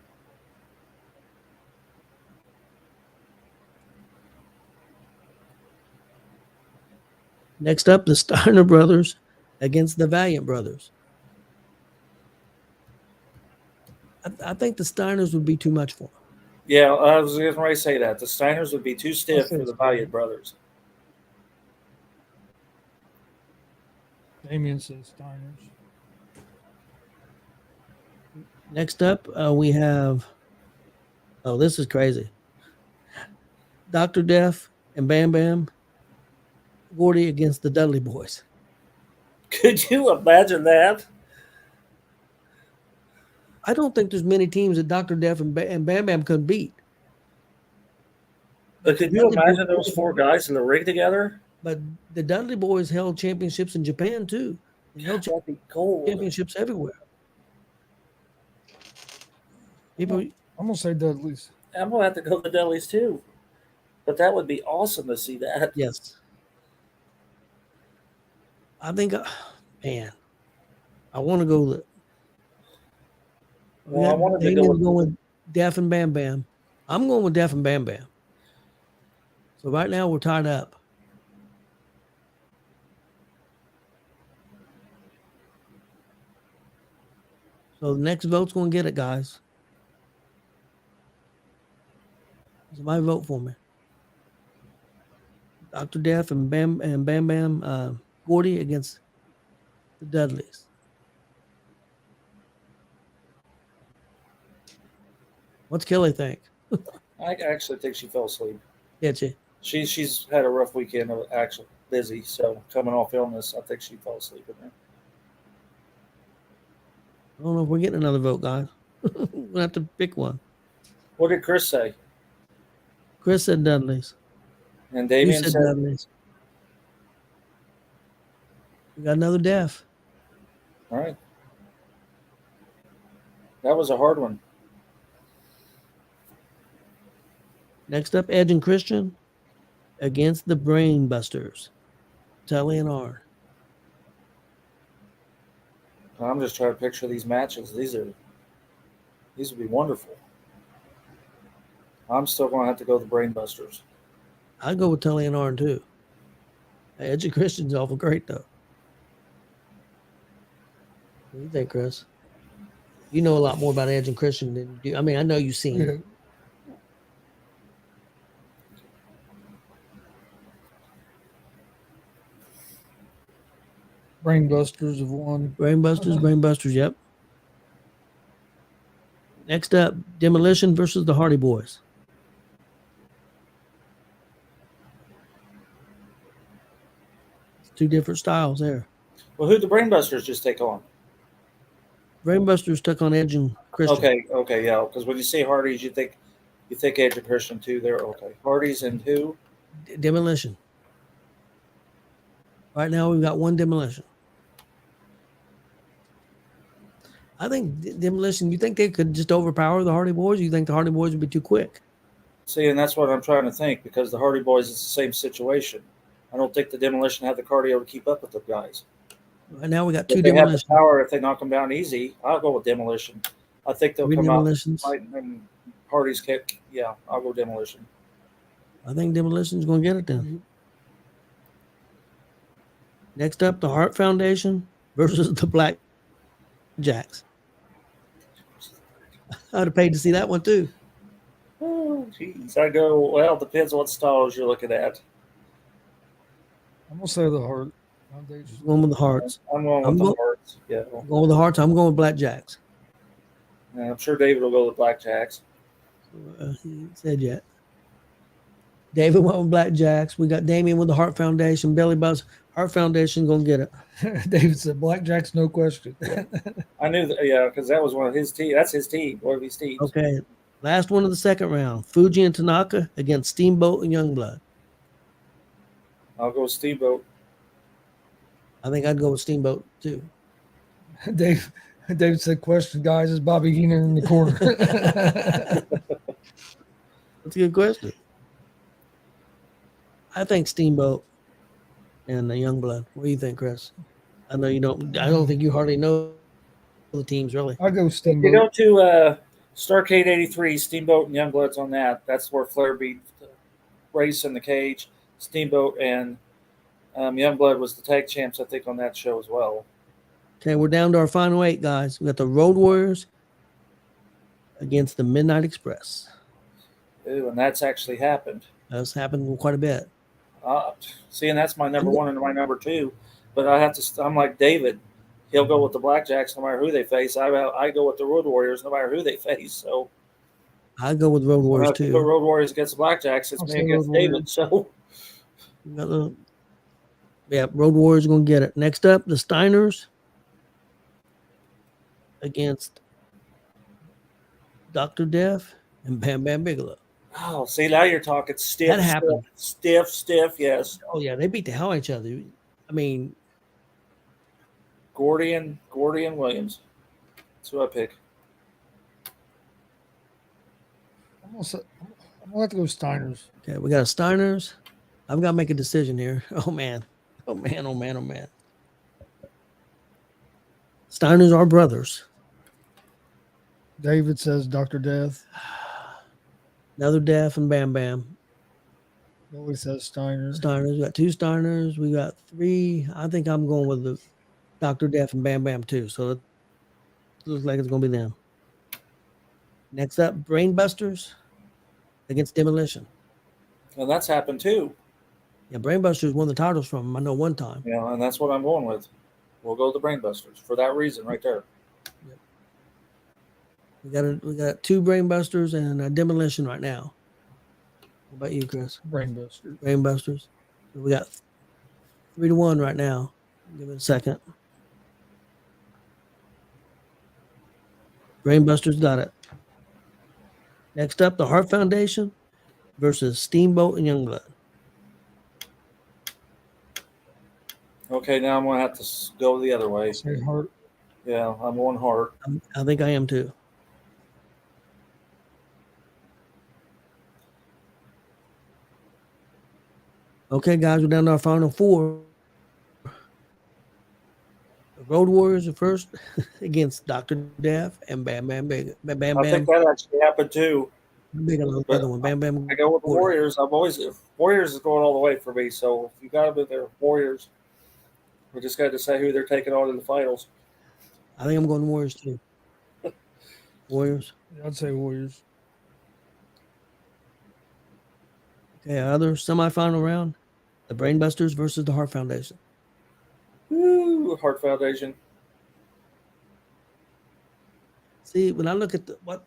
Next up, the Steiner Brothers against the Valiant Brothers. I think the Steiners would be too much for them. Yeah, I was going to say that. The Steiners would be too stiff say for the Steiner. Valiant brothers. Damien says Steiners. Next up, we have. Oh, this is crazy. Dr. Death and Bam Bam Gordy against the Dudley Boys. Could you imagine that? I don't think there's many teams that Dr. Death and Bam Bam could beat. But could you imagine those four guys in the ring together? But the Dudley Boys held championships in Japan too. They held That'd be cool. championships everywhere. People, I'm gonna say Dudley's. I'm going to have to go to the Dudleys too. But that would be awesome to see that. yes. I think, man, I want to go with. Well, I wanted to go Damien's with- going with Def and Bam Bam. I'm going with Def and Bam Bam. So right now we're tied up. So the next vote's going to get it, guys. Somebody vote for me. Dr. Def and Bam Bam Gordy against the Dudleys. What's Kelly think? I actually think she fell asleep. Did she? She's had a rough weekend, actually busy. So coming off illness, I think she fell asleep in there. I don't know if we're getting another vote, guys. We'll have to pick one. What did Chris say? Chris said Dudleys. And You Damien said said, Dudleys. We got another Def. all right. That was a hard one. Next up, Edge and Christian against the Brain Busters. Tully and R. I'm just trying to picture these matches. These would be wonderful. I'm still going to have to go the Brainbusters. I'd go with Tully and R too. Edge and Christian's awful great though. What do you think, Chris? You know a lot more about Edge and Christian than you do. I mean, I know you've seen Yeah. it. Brainbusters have won. Brainbusters, yep. Next up, Demolition versus the Hardy Boys. It's two different styles there. Well, who'd the Brainbusters just take on? Brainbusters took on Edge and Christian. Okay, yeah. Because when you say Hardys, you think Edge and Christian too. They're okay. Hardys and who? Demolition. Right now, we've got one Demolition. I think Demolition, you think they could just overpower the Hardy Boys? Or you think the Hardy Boys would be too quick? See, and that's what I'm trying to think because the Hardy Boys is the same situation. I don't think the Demolition have the cardio to keep up with the guys. Right now, we got If two they have the Demolition. power, if they knock them down easy, I'll go with Demolition. I think they'll Three come out Demolitions. fight and Hardy's kick. Yeah, I'll go Demolition. I think Demolition's going to get it then. Next up, the Hart Foundation versus the Black Jacks. I'd have paid to see that one too. Oh, jeez. I go, well, depends what styles you're looking at. I'm gonna say the Hart Foundation. Going with the Hearts. I'm going with I'm the go- Hearts. Yeah. Going with the Hearts. I'm going with Black Jacks. And I'm sure David will go with Blackjacks. He ain't said yet. David went with Blackjacks. We got Damien with the Heart Foundation. Billy Buzz, Heart Foundation gonna get it. David said blackjack's no question. I knew that, yeah, because that was one of his team. That's his team, one of his teams. Okay, last one of the second round. Fuji and Tanaka against Steamboat and Youngblood. I'll go Steamboat. I think I'd go with Steamboat too. David said, question, guys, is Bobby Heenan in the corner? That's a good question. I think Steamboat and the Youngblood. What do you think, Chris? I know you don't. I don't think you hardly know the teams really. I'll go You Steamboat. go to Starcade 83, Steamboat and Youngbloods on that. That's where Flair beat Race in the cage. Steamboat and Youngblood was the tag champs, I think, on that show as well. Okay, we're down to our final 8 guys. We got the Road Warriors against the Midnight Express. Ooh, and that's actually happened. That's happened quite a bit. See, and that's my number 1 and my number 2. But I'm like David. He'll go with the Blackjacks no matter who they face. I go with the Road Warriors no matter who they face. So I go with Road Warriors if you too. go Road Warriors against the Blackjacks, it's I'll me say against Road David. So Yeah, Road Warriors are going to get it. Next up, the Steiners against Dr. Death and Bam Bam Bigelow. oh, see, now you're talking stiff. That happened. Stiff. Yes. Oh yeah, they beat the hell out of each other. I mean, Gordy and Williams. That's who I pick. I'm gonna have to go Steiners. okay, we got a Steiners. I've got to make a decision here. Oh man. Steiners are brothers. David says Dr. Death. Another Death and Bam Bam. Billy says Steiners. Steiners. We got 2 Steiners. We got 3. I think I'm going with the Dr. Death and Bam Bam too. So it looks like it's going to be them. Next up, Brainbusters against Demolition. And that's happened too. Yeah, Brainbusters won the titles from them. I know one time. Yeah, and that's what I'm going with. We'll go with the Brainbusters for that reason right there. We got 2 Brainbusters and a Demolition right now. What about you, Chris? Brainbuster. Brainbusters. We got 3-1 right now. Give it a second. Brainbusters got it. Next up, the Heart Foundation versus Steamboat and Youngblood. Okay, now I'm going to have to go the other way. Say Hart. Yeah, I'm going Hart. I think I am too. Okay, guys, we're down to our final 4. The Road Warriors are first against Dr. Death and Bam Bam Big. Bam Bam I Bam. think that actually happened too. Big on the other one. Bam Bam. I go with the Warriors. Warriors is going all the way for me. So if you got to be there, Warriors. We just got to decide who they're taking on in the finals. I think I'm going Warriors too. Warriors. I'd say Warriors. Okay, other semifinal round. The Brainbusters versus the Heart Foundation. Woo, Heart Foundation. See, when I look at what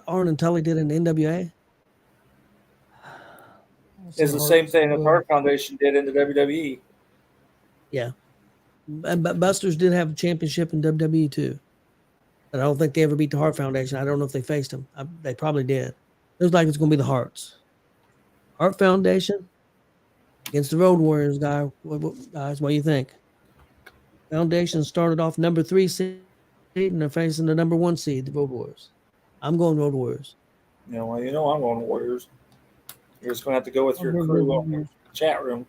Arn and Tully did in the NWA, It's the same thing that Heart Foundation did in the WWE. yeah. But Busters did have a championship in WWE too. But I don't think they ever beat the Heart Foundation. I don't know if they faced them. They probably did. Looks like it's going to be the Hearts. Heart Foundation against the Road Warriors, guys. What do you think? Foundation started off number 3 seed, and they're facing the number 1 seed, the Road Warriors. I'm going Road Warriors. I'm going Warriors. You're just going to have to go with your crew on the chat room.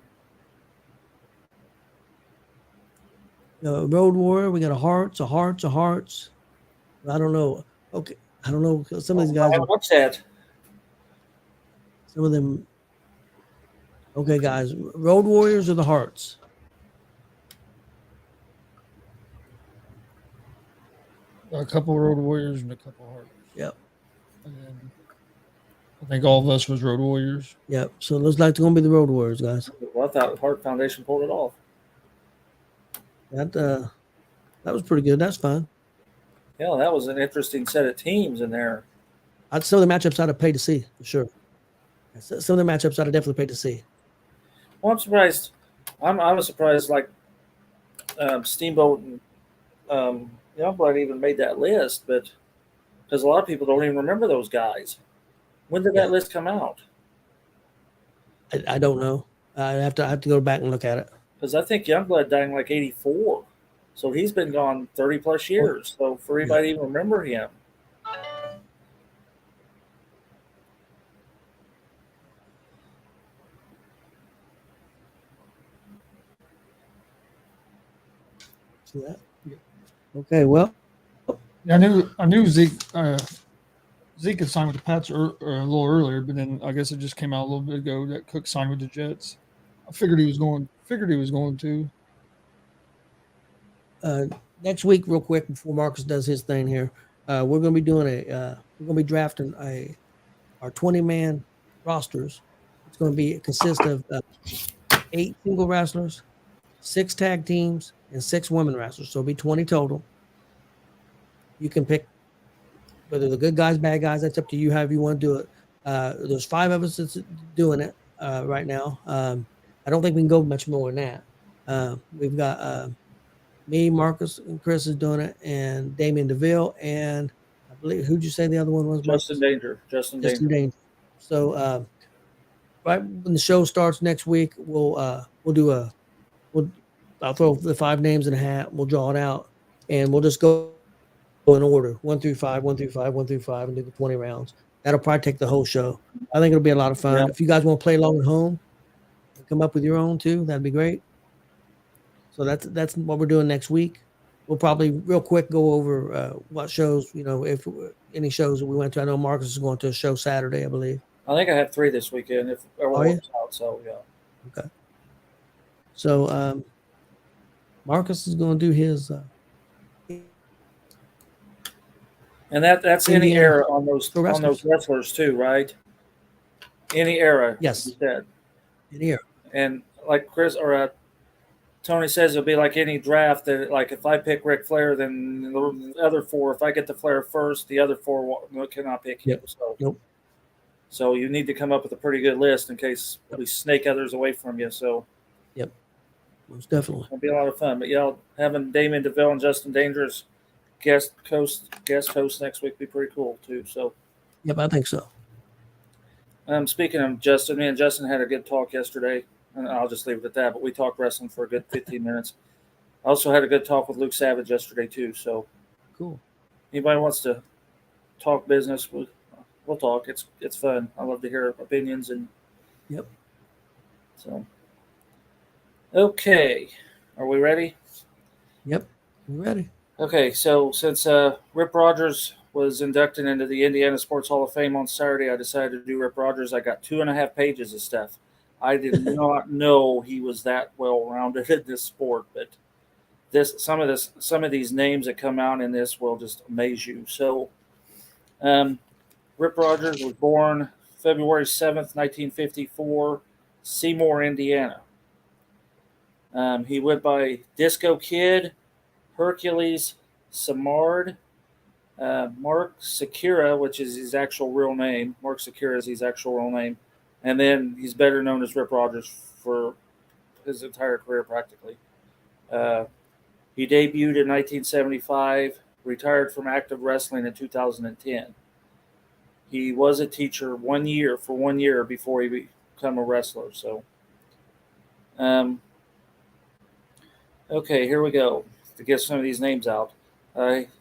Road Warrior, we got a Hearts. I don't know. Okay, I don't know. Some of these guys. What's that? Some of them. Okay, guys. Road Warriors or the Hearts? A couple Road Warriors and a couple Hearts. Yep. And then I think all of us was Road Warriors. Yep. So it looks like it's going to be the Road Warriors, guys. Well, I thought Heart Foundation pulled it off. That was pretty good. That's fine. Yeah, that was an interesting set of teams in there. Some of the matchups I'd have paid to see for sure. Some of the matchups I'd definitely pay to see. Well, I'm surprised. I was surprised, like Steamboat and Youngblood even made that list, but because a lot of people don't even remember those guys. When did Yeah. that list come out? I don't know. I have to go back and look at it. Because I think Youngblood died in like '84, so he's been gone 30 plus years. So for anybody to even remember him, Okay, well, Yeah, I knew Zeke had signed with the Pats a little earlier, but then I guess it just came out a little bit ago that Cook signed with the Jets. I figured he was going. To. next week, real quick, before Marcus does his thing here, we're going to be doing we're going to be drafting our 20-man rosters. It's going to consist of 8 single wrestlers, 6 tag teams, and 6 women wrestlers. So it'll be 20 total. You can pick whether the good guys, bad guys. That's up to you. However you want to do it. There's 5 of us that's doing it right now. I don't think we can go much more than that. We've got me, Marcus, and Chris is doing it, and Damian DeVille, and I believe, who'd you say the other one was? Justin Danger. Justin Danger. So right when the show starts next week, I'll throw the 5 names in a hat. We'll draw it out, and we'll just go in order 1 through 5, 1 through 5, 1 through 5, and do the 20 rounds. That'll probably take the whole show. I think it'll be a lot of fun. Yeah. If you guys want to play along at home and come up with your own too, that'd be great. So that's what we're doing next week. We'll probably real quick go over what shows, if any shows that we went to. I know Marcus is going to a show Saturday, I believe. I think I have 3 this weekend if everyone works out. So yeah. Okay. So Marcus is going to do his. And that's any era on those wrestlers too, right? Any era. Yes. You said. Any era. And like Chris or Tony says, it'll be like any draft that, like, if I pick Ric Flair, then the other 4, if I get the Flair first, the other 4 cannot pick him. So, So you need to come up with a pretty good list in case we snake others away from you. So, yep, most definitely. It'll be a lot of fun. But yeah, having Damian DeVille and Justin Danger's guest host next week would be pretty cool too. So, yep, I think so. Speaking of Justin, me and Justin had a good talk yesterday. And I'll just leave it at that. But we talked wrestling for a good 15 minutes. I also had a good talk with Luke Savage yesterday too. So cool. Anybody wants to talk business, we'll talk. It's fun. I love to hear opinions and. Yep. So. Okay, are we ready? Yep, we're ready. Okay, so since Rip Rogers was inducted into the Indiana Sports Hall of Fame on Saturday, I decided to do Rip Rogers. I got 2.5 pages of stuff. I did not know he was that well-rounded in this sport, but some of these names that come out in this will just amaze you. So, Rip Rogers was born February 7th, 1954, Seymour, Indiana. He went by Disco Kid, Hercules Samard, Mark Sakura, which is his actual real name. Mark Sakura is his actual real name. And then he's better known as Rip Rogers for his entire career, practically. He debuted in 1975, retired from active wrestling in 2010. He was a teacher for 1 year before he became a wrestler. So, okay, here we go to get some of these names out.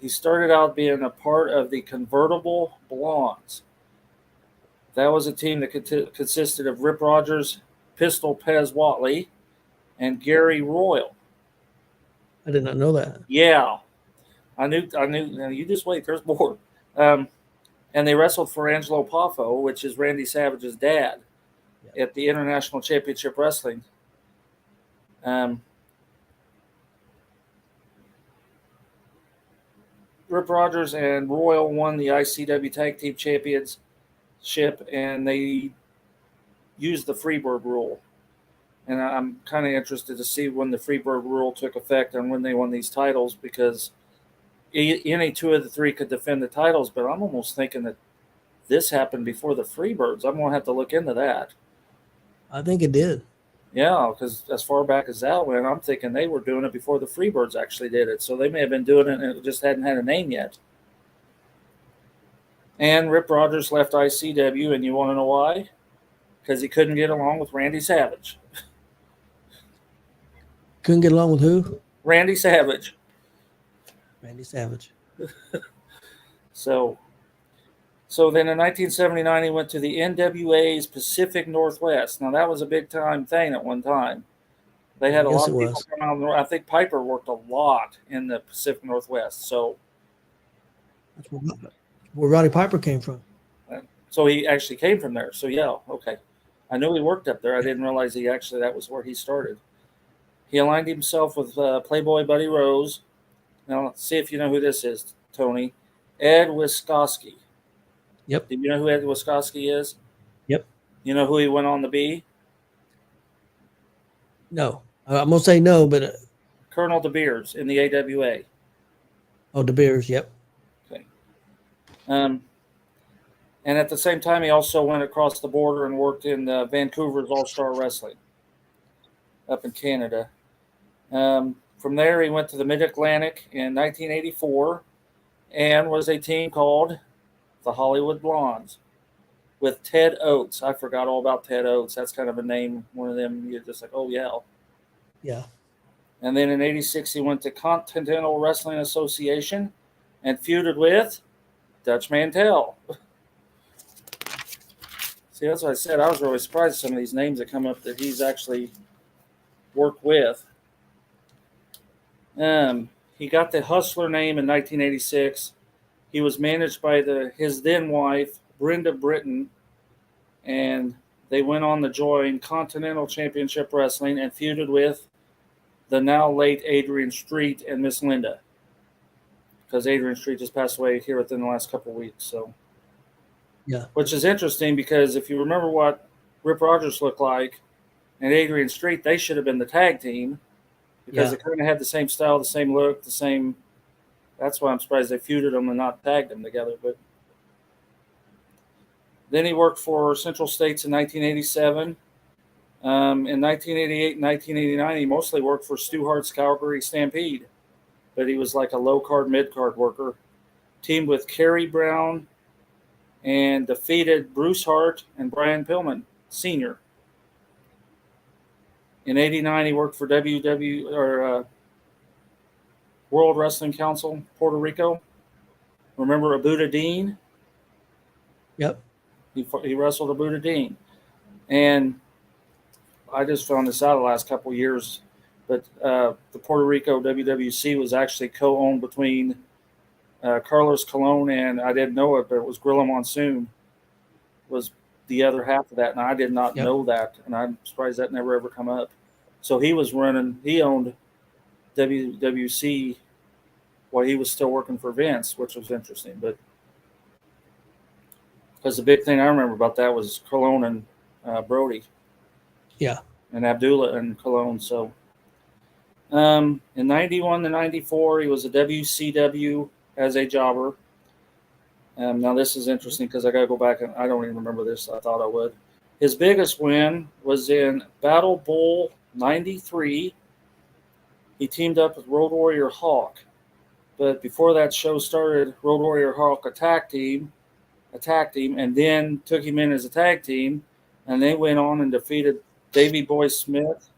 He started out being a part of the Convertible Blondes. That was a team that consisted of Rip Rogers, Pistol Pez Watley, and Gary Royal. I did not know that. Yeah, I knew. Now you just wait. There's more. And they wrestled for Angelo Poffo, which is Randy Savage's dad, at the International Championship Wrestling. Rip Rogers and Royal won the ICW Tag Team Championship, and they used the Freebird rule. And I'm kind of interested to see when the Freebird rule took effect and when they won these titles, because any 2 of the 3 could defend the titles, but I'm almost thinking that this happened before the Freebirds. I'm going to have to look into that. I think it did. Yeah, because as far back as that went, I'm thinking they were doing it before the Freebirds actually did it. So they may have been doing it and it just hadn't had a name yet. And Rip Rogers left ICW, and you want to know why? Because he couldn't get along with Randy Savage. Couldn't get along with who? Randy Savage. Randy Savage. So then in 1979, he went to the NWA's Pacific Northwest. Now, that was a big-time thing at one time. They had a lot of people come out. I think Piper worked a lot in the Pacific Northwest. So that's where Roddy Piper came from. So he actually came from there. So, yeah, okay. I knew he worked up there. I didn't realize that was where he started. He aligned himself with Playboy Buddy Rose. Now, let's see if you know who this is, Tony. Ed Wiskoski. Yep. Do you know who Ed Wiskoski is? Yep. You know who he went on to be? No. I'm going to say no, but... Colonel De Beers in the AWA. Oh, De Beers, yep. Okay. And at the same time, he also went across the border and worked in Vancouver's All-Star Wrestling up in Canada. From there, he went to the Mid-Atlantic in 1984 and was a team called the Hollywood Blondes with Ted Oates. I forgot all about Ted Oates. That's kind of a name, one of them you're just like, oh, yeah. Yeah. And then in 86, he went to Continental Wrestling Association and feuded with Dutch Mantel. See, that's what I said. I was really surprised at some of these names that come up that he's actually worked with. He got the Hustler name in 1986. He was managed by his then wife, Brenda Britton, and they went on to join Continental Championship Wrestling and feuded with the now late Adrian Street and Miss Linda, because Adrian Street just passed away here within the last couple of weeks. So, yeah, which is interesting because if you remember what Rip Rogers looked like and Adrian Street, they should have been the tag team. Because they kind of had the same style, the same look, the same. That's why I'm surprised they feuded them and not tagged them together. But then he worked for Central States in 1987. In 1988 and 1989, he mostly worked for Stu Hart's Calgary Stampede. But he was like a low-card, mid-card worker. Teamed with Kerry Brown and defeated Bruce Hart and Brian Pillman Sr. In 89, he worked for World Wrestling Council, Puerto Rico. Remember Abuda Dean? Yep. He wrestled Abuda Dean. And I just found this out the last couple of years, but the Puerto Rico WWC was actually co-owned between Carlos Colon and, I didn't know it, but it was Gorilla Monsoon was the other half of that, and I did not know that, and I'm surprised that never ever come up. So he owned WWC while he was still working for Vince, which was interesting. But because the big thing I remember about that was Colon and Brody. Yeah. And Abdullah and Colon. So in 91 to 94, he was a WCW as a jobber. Now, this is interesting because I got to go back, and I don't even remember this. I thought I would. His biggest win was in Battle Bowl 93. He teamed up with Road Warrior Hawk. But before that show started, Road Warrior Hawk attacked him, and then took him in as a tag team, and they went on and defeated Davey Boy Smith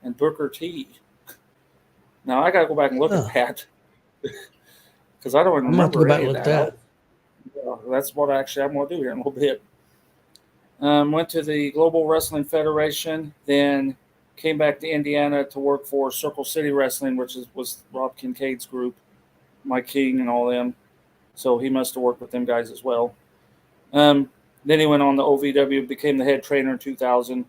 and Booker T. Now, I got to go back and look at that because I don't even remember go back and look at that. Yeah, that's what I'm going to do here in a little bit. Went to the Global Wrestling Federation, then came back to Indiana to work for Circle City Wrestling, which was Rob Kincaid's group, Mike King and all them. So he must have worked with them guys as well. Then he went on to OVW, became the head trainer in 2000,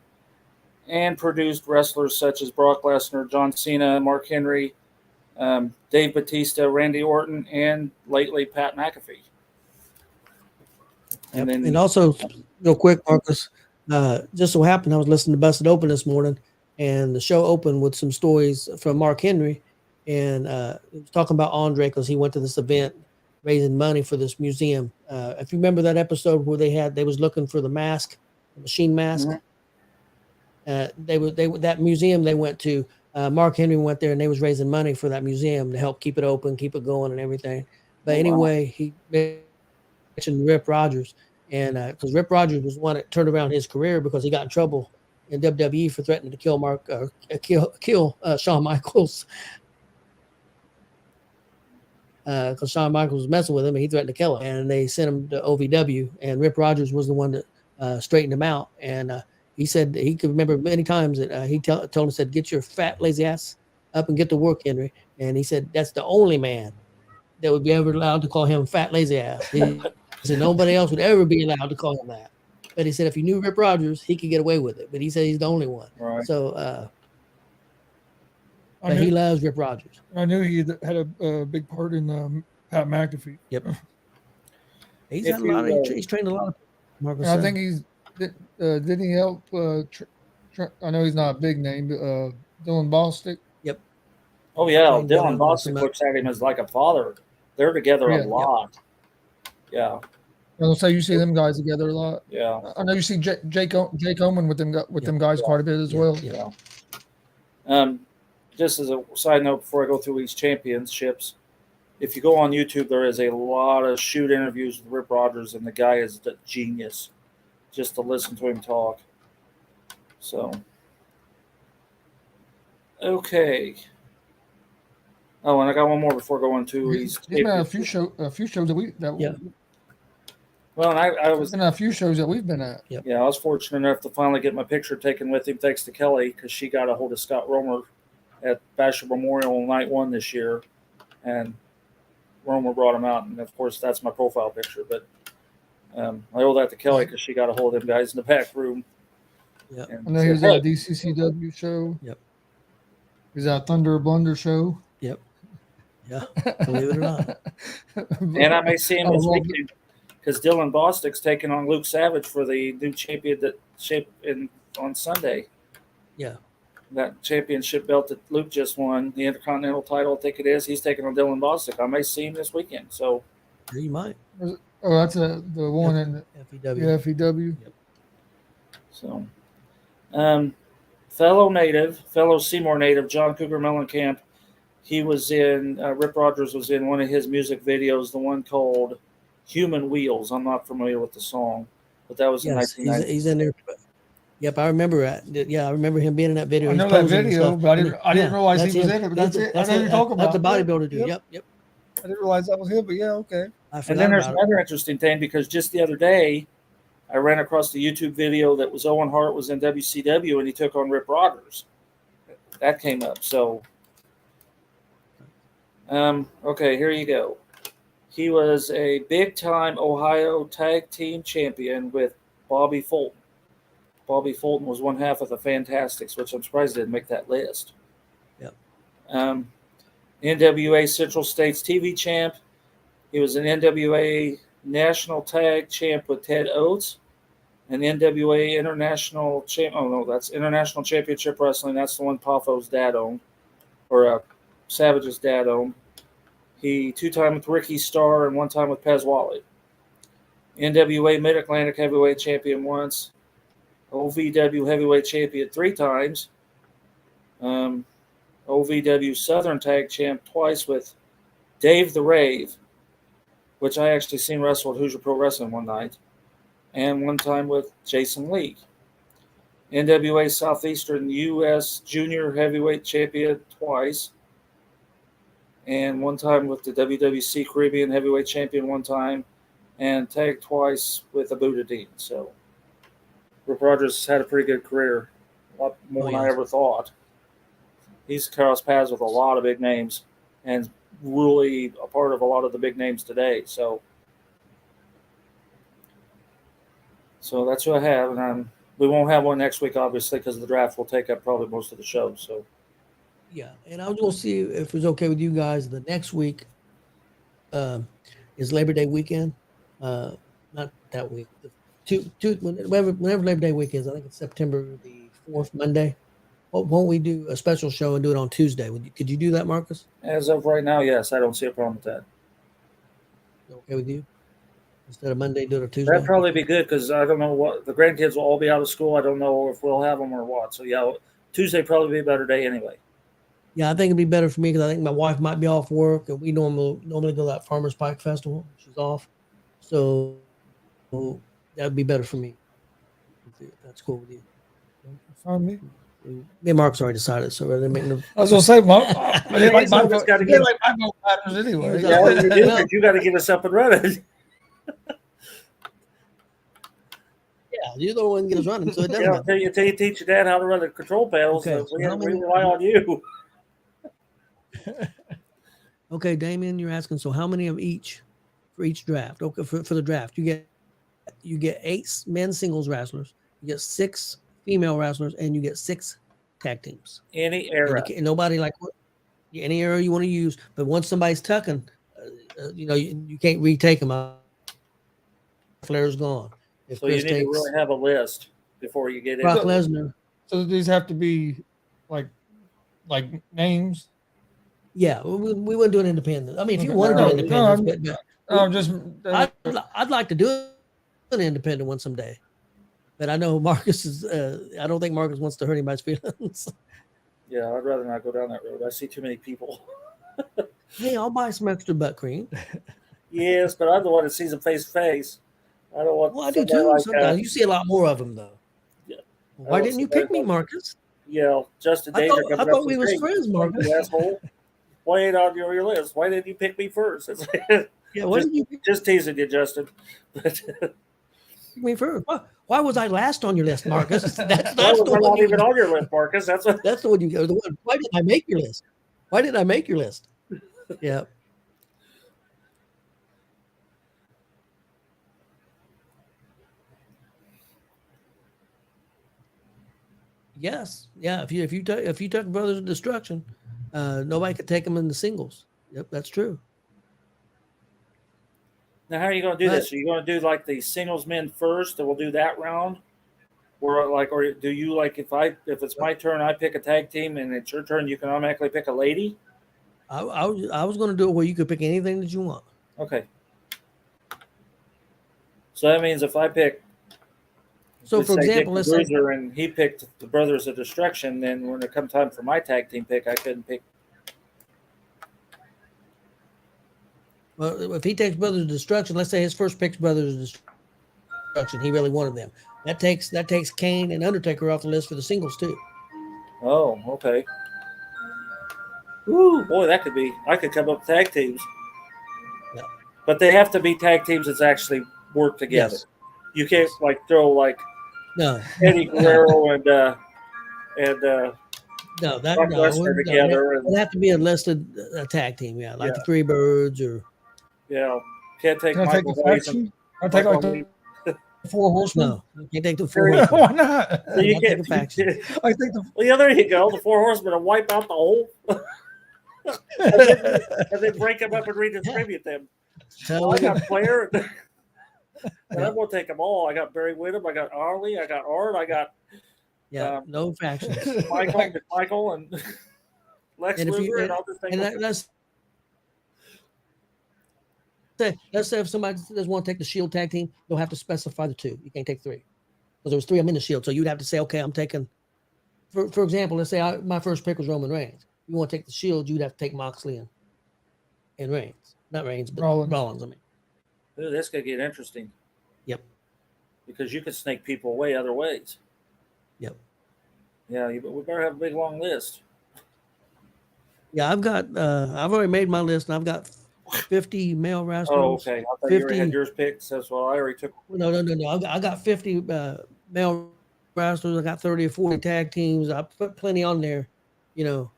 and produced wrestlers such as Brock Lesnar, John Cena, Mark Henry, Dave Bautista, Randy Orton, and lately Pat McAfee. And also, real quick, Marcus, just so happened I was listening to Busted Open this morning, and the show opened with some stories from Mark Henry, and he was talking about Andre because he went to this event raising money for this museum. If you remember that episode where they was looking for the mask, the machine mask. That museum they went to, Mark Henry went there and they was raising money for that museum to help keep it open, keep it going and everything. But anyway, he mentioned Rip Rogers, and because Rip Rogers was one that turned around his career because he got in trouble in WWE for threatening to kill Shawn Michaels. Because Shawn Michaels was messing with him and he threatened to kill him, and they sent him to OVW, and Rip Rogers was the one that straightened him out. And he said he could remember many times that he told him, said, "Get your fat lazy ass up and get to work, Henry." And he said that's the only man that would be ever allowed to call him fat lazy ass. He said nobody else would ever be allowed to call him that. But he said if you knew Rip Rogers, he could get away with it. But he said he's the only one. Right. So he loves Rip Rogers. I knew he had a big part in Pat McAfee. Yep. He's had a lot of. He's trained a lot of. Marcus, I think he's didn't he help? I know he's not a big name, but Dylan Bostic. Yep. Oh yeah, Dylan Bostic looks at him as like a father. They're together a lot. Yeah. I'll say you see them guys together a lot. Yeah. I know you see Jake Oman with them guys quite a bit as well. Yeah. Just as a side note, before I go through each championships, if you go on YouTube, there is a lot of shoot interviews with Rip Rogers, and the guy is a genius. Just to listen to him talk. So, okay. Oh, and I got one more before going to he's been at a few shows Well, and I was in a few shows that we've been at. Yep. Yeah, I was fortunate enough to finally get my picture taken with him, thanks to Kelly, because she got a hold of Scott Romer at Basher Memorial Night 1 this year, and Romer brought him out, and of course that's my profile picture. But I owe that to Kelly because she got a hold of them guys in the back room. Yeah, I know he was at a DCCW show. Yep. He was at a Thunder Blunder show. Yep. Yeah, believe it or not. And I may see him this weekend because Dylan Bostic's taking on Luke Savage for the new championship on Sunday. Yeah. That championship belt that Luke just won, the Intercontinental title, I think it is. He's taking on Dylan Bostic. I may see him this weekend. So you might. Oh, that's the one in FEW. FEW. Yep. So, fellow Seymour native, John Cougar Mellencamp, he was in, Rip Rogers was in one of his music videos, the one called Human Wheels. I'm not familiar with the song, but that was in 1990. He's in there. Yep, I remember that. Yeah, I remember him being in that video. I know that video, but I didn't realize he was in it. But that's it. I know you're talking about. That's the bodybuilder dude. Yep. I didn't realize that was him, but yeah, okay. And then there's another interesting thing, because just the other day, I ran across the YouTube video that was Owen Hart was in WCW and he took on Rip Rogers. That came up. So, okay, here you go. He was a big-time Ohio tag team champion with Bobby Fulton. Bobby Fulton was one half of the Fantastics, which I'm surprised didn't make that list. Yep. NWA Central States TV champ. He was an NWA National Tag Champ with Ted Oates, an NWA International Champ. Oh no, that's International Championship Wrestling. That's the one Paffo's dad owned, or Savage's dad owned. He 2-time with Ricky Starr and 1 time with Pez Wally. NWA Mid Atlantic Heavyweight Champion once. OVW Heavyweight Champion 3 times. OVW Southern Tag Champ twice with Dave the Rave, which I actually seen wrestle at Hoosier Pro Wrestling one night, and 1 time with Jason Lee. NWA Southeastern U.S. Junior Heavyweight Champion twice, and 1 time with the WWC Caribbean Heavyweight Champion 1 time, and tagged twice with Abu Dhabi. So Rip Rogers has had a pretty good career, a lot more than I ever thought. He's crossed paths with a lot of big names and really a part of a lot of the big names today. So that's what I have. And we won't have one next week, obviously, because the draft will take up probably most of the show. So, yeah. And I was going to see if it's okay with you guys. The next week is Labor Day weekend. Not that week. Whenever Labor Day week is, I think it's September the 4th, Monday. Won't we do a special show and do it on Tuesday? Could you do that, Marcus? as of right now, yes, I don't see a problem with that. Okay with you? Instead of Monday, do it a Tuesday. That'd probably be good because I don't know what the grandkids will all be out of school. I don't know if we'll have them or what. So yeah, Tuesday probably be a better day anyway. Yeah, I think it'd be better for me because I think my wife might be off work, and we normally go to that Farmers Pike Festival. She's off, so that'd be better for me. If that's cool with you. Fine with me. Me and Mark's already decided, so rather than making the I was gonna say, He's always gotta get- my vote matters anyway. Yeah, all you do is you got to get us up and running. yeah, you're the one that get us running, so it doesn't Yeah, matter. until you teach your dad how to run the control panels, Okay, so so we how many- rely on you. Okay, Damien, you're asking. So how many of each for each draft? Okay, for the draft, you get 8 men's singles wrestlers, you get 6 female wrestlers, and you get 6 tag teams. Any And era. nobody like any era you want to use, but once somebody's tucking, you can't retake them out. Flair's gone. If So you Chris need to takes really have a list before you get Brock into it. Lesnar, So these have to be like names. yeah, we wouldn't do an independent. I mean, if you Okay. want to No, do independent, no, but I'm just I'd like to do an independent one someday. But I know Marcus is. I don't think Marcus wants to hurt anybody's feelings. Yeah, I'd rather not go down that road. I see too many people. Hey, I'll buy some extra butt cream. Yes, but I'm the one that sees them face to face. I don't want. Well, I do somebody too. like Sometimes that. you see a lot more of them, though. Yeah. Why I didn't you don't see pick me, that. Marcus? Yeah, Justin I Danger thought, coming I up thought with we was big, friends, Marcus. you asshole. Why ain't on your list? Why didn't you pick me first? Yeah, why didn't you pick Just teasing you, Justin. But me first? Why was I last on your list, Marcus? That's why was the I one not you. even on your list, Marcus? That's what. That's the one you go. The one. Why did I make your list? Why did I make your list? Yeah. Yes. Yeah. If you took Brothers of Destruction, nobody could take them in the singles. Yep, that's true. Now, how are you going to do this? Are you going to do like the singles men first, and we'll do that round, or do you like if it's my turn, I pick a tag team, and it's your turn, you can automatically pick a lady? I was going to do it where you could pick anything that you want. Okay. So that means if I pick, So, let's for say example, Dick let's say Bruiser and he picked the Brothers of Destruction, then when it comes time for my tag team pick, I couldn't pick. well, if he takes Brothers of Destruction, let's say his first pick's Brothers of Destruction, he really wanted them. That takes Kane and Undertaker off the list for the singles too. Oh, okay. Ooh, boy, that could be. I could come up with tag teams. Yeah. But they have to be tag teams that actually work together. Yes. You can't like throw like No, Eddie Guerrero and no, Brock Lesnar together. It'd have to be a listed tag team, yeah, like the Three Birds or Can't take Can I take Michael the Hayes. faction? I take like the 4 horsemen. no. You can't take the four. Why not? So you I'll take can't. a faction. I think the Well, yeah, there you go. The Four Horsemen will wipe out the whole, and then break them up and redistribute them. Tell I you. got Flair, and I'm gonna take them all. I got Barry Windham, I got Arlie, I got Art, I got Yeah, no factions. Michael, and Lex And if you- Luger, and all this thing. And let's say if somebody doesn't want to take the Shield tag team, you'll have to specify the 2. You can't take 3 because there was 3 of them in the Shield. So you'd have to say, okay, I'm taking. For example, let's say my first pick was Roman Reigns. You want to take the Shield, you'd have to take Moxley and Reigns, not Reigns, but Rollins. I mean, Ooh, this could get interesting. Yep. Because you could snake people away other ways. Yep. Yeah, we better have a big long list. Yeah, I've already made my list, and I've got 50 male wrestlers. Oh, okay. I thought you already 50 had yours picked. So well, I already took. No. I got 50 male wrestlers. I got 30 or 40 tag teams. I put plenty on there, And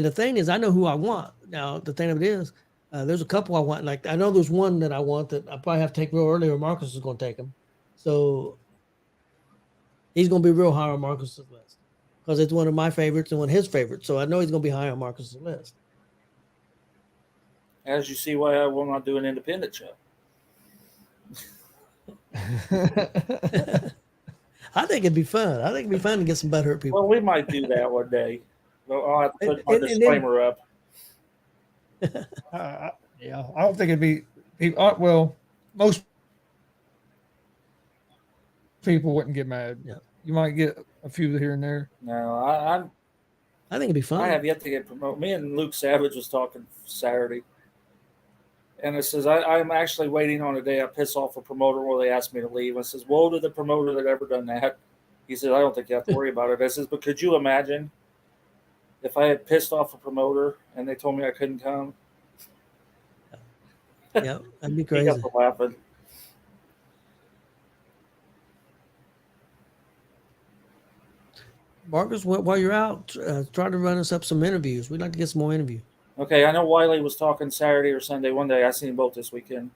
the thing is, I know who I want. Now, the thing of it is, there's a couple I want. Like, I know there's one that I want that I probably have to take real early, or Marcus is going to take him. So he's going to be real high on Marcus's list because it's one of my favorites and one of his favorites. So I know he's going to be high on Marcus's list. As you see, why I will not do an independent show. I think it'd be fun. I think it'd be fun to get some butthurt people. Well, we might do that one day. Well, I'll have to put my And then- disclaimer up. Yeah, I don't think it'd be. Well, most people wouldn't get mad. Yeah. You might get a few here and there. No, I think it'd be I fun. have yet to get promoted. Me and Luke Savage was talking Saturday, and it says I'm actually waiting on a day I piss off a promoter where they ask me to leave. I says, woe to the promoter that ever done that. He said, I don't think you have to worry about it. I says, but could you imagine if I had pissed off a promoter and they told me I couldn't come? Yeah, that'd be He crazy. got to laughing. Marcus, while you're out, try to run us up some interviews. We'd like to get some more interviews. Okay, I know Wiley was talking Saturday or Sunday. One day I seen them both this weekend.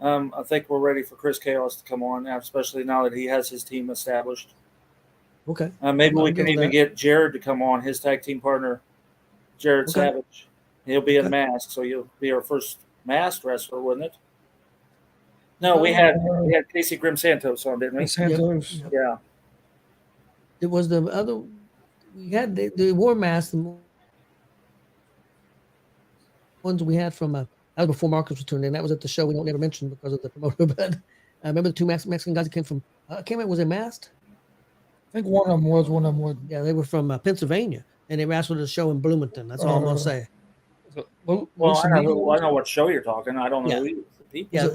I think we're ready for Chris Chaos to come on, especially now that he has his team established. Okay. Maybe I'm we good can with even that. get Jared to come on, his tag team partner, Jared Okay. Savage. He'll be in Okay. mask, so he'll be our first masked wrestler, wouldn't it? No, we had Casey Grim Santos on, didn't we? Santos. Yep. Yeah. It was the other. We had the War Mask, the ones we had from that was before Marcus was tuned in. That was at the show we don't never mention because of the promoter. But I remember the two Mexican guys that came from. Came in, was it masked? I think one of them was, one of them wasn't. Yeah, they were from Pennsylvania, and they wrestled at a show in Bloomington. That's all I'm gonna say. Well, I know what show you're talking. I don't know Yeah. who the people. Yeah,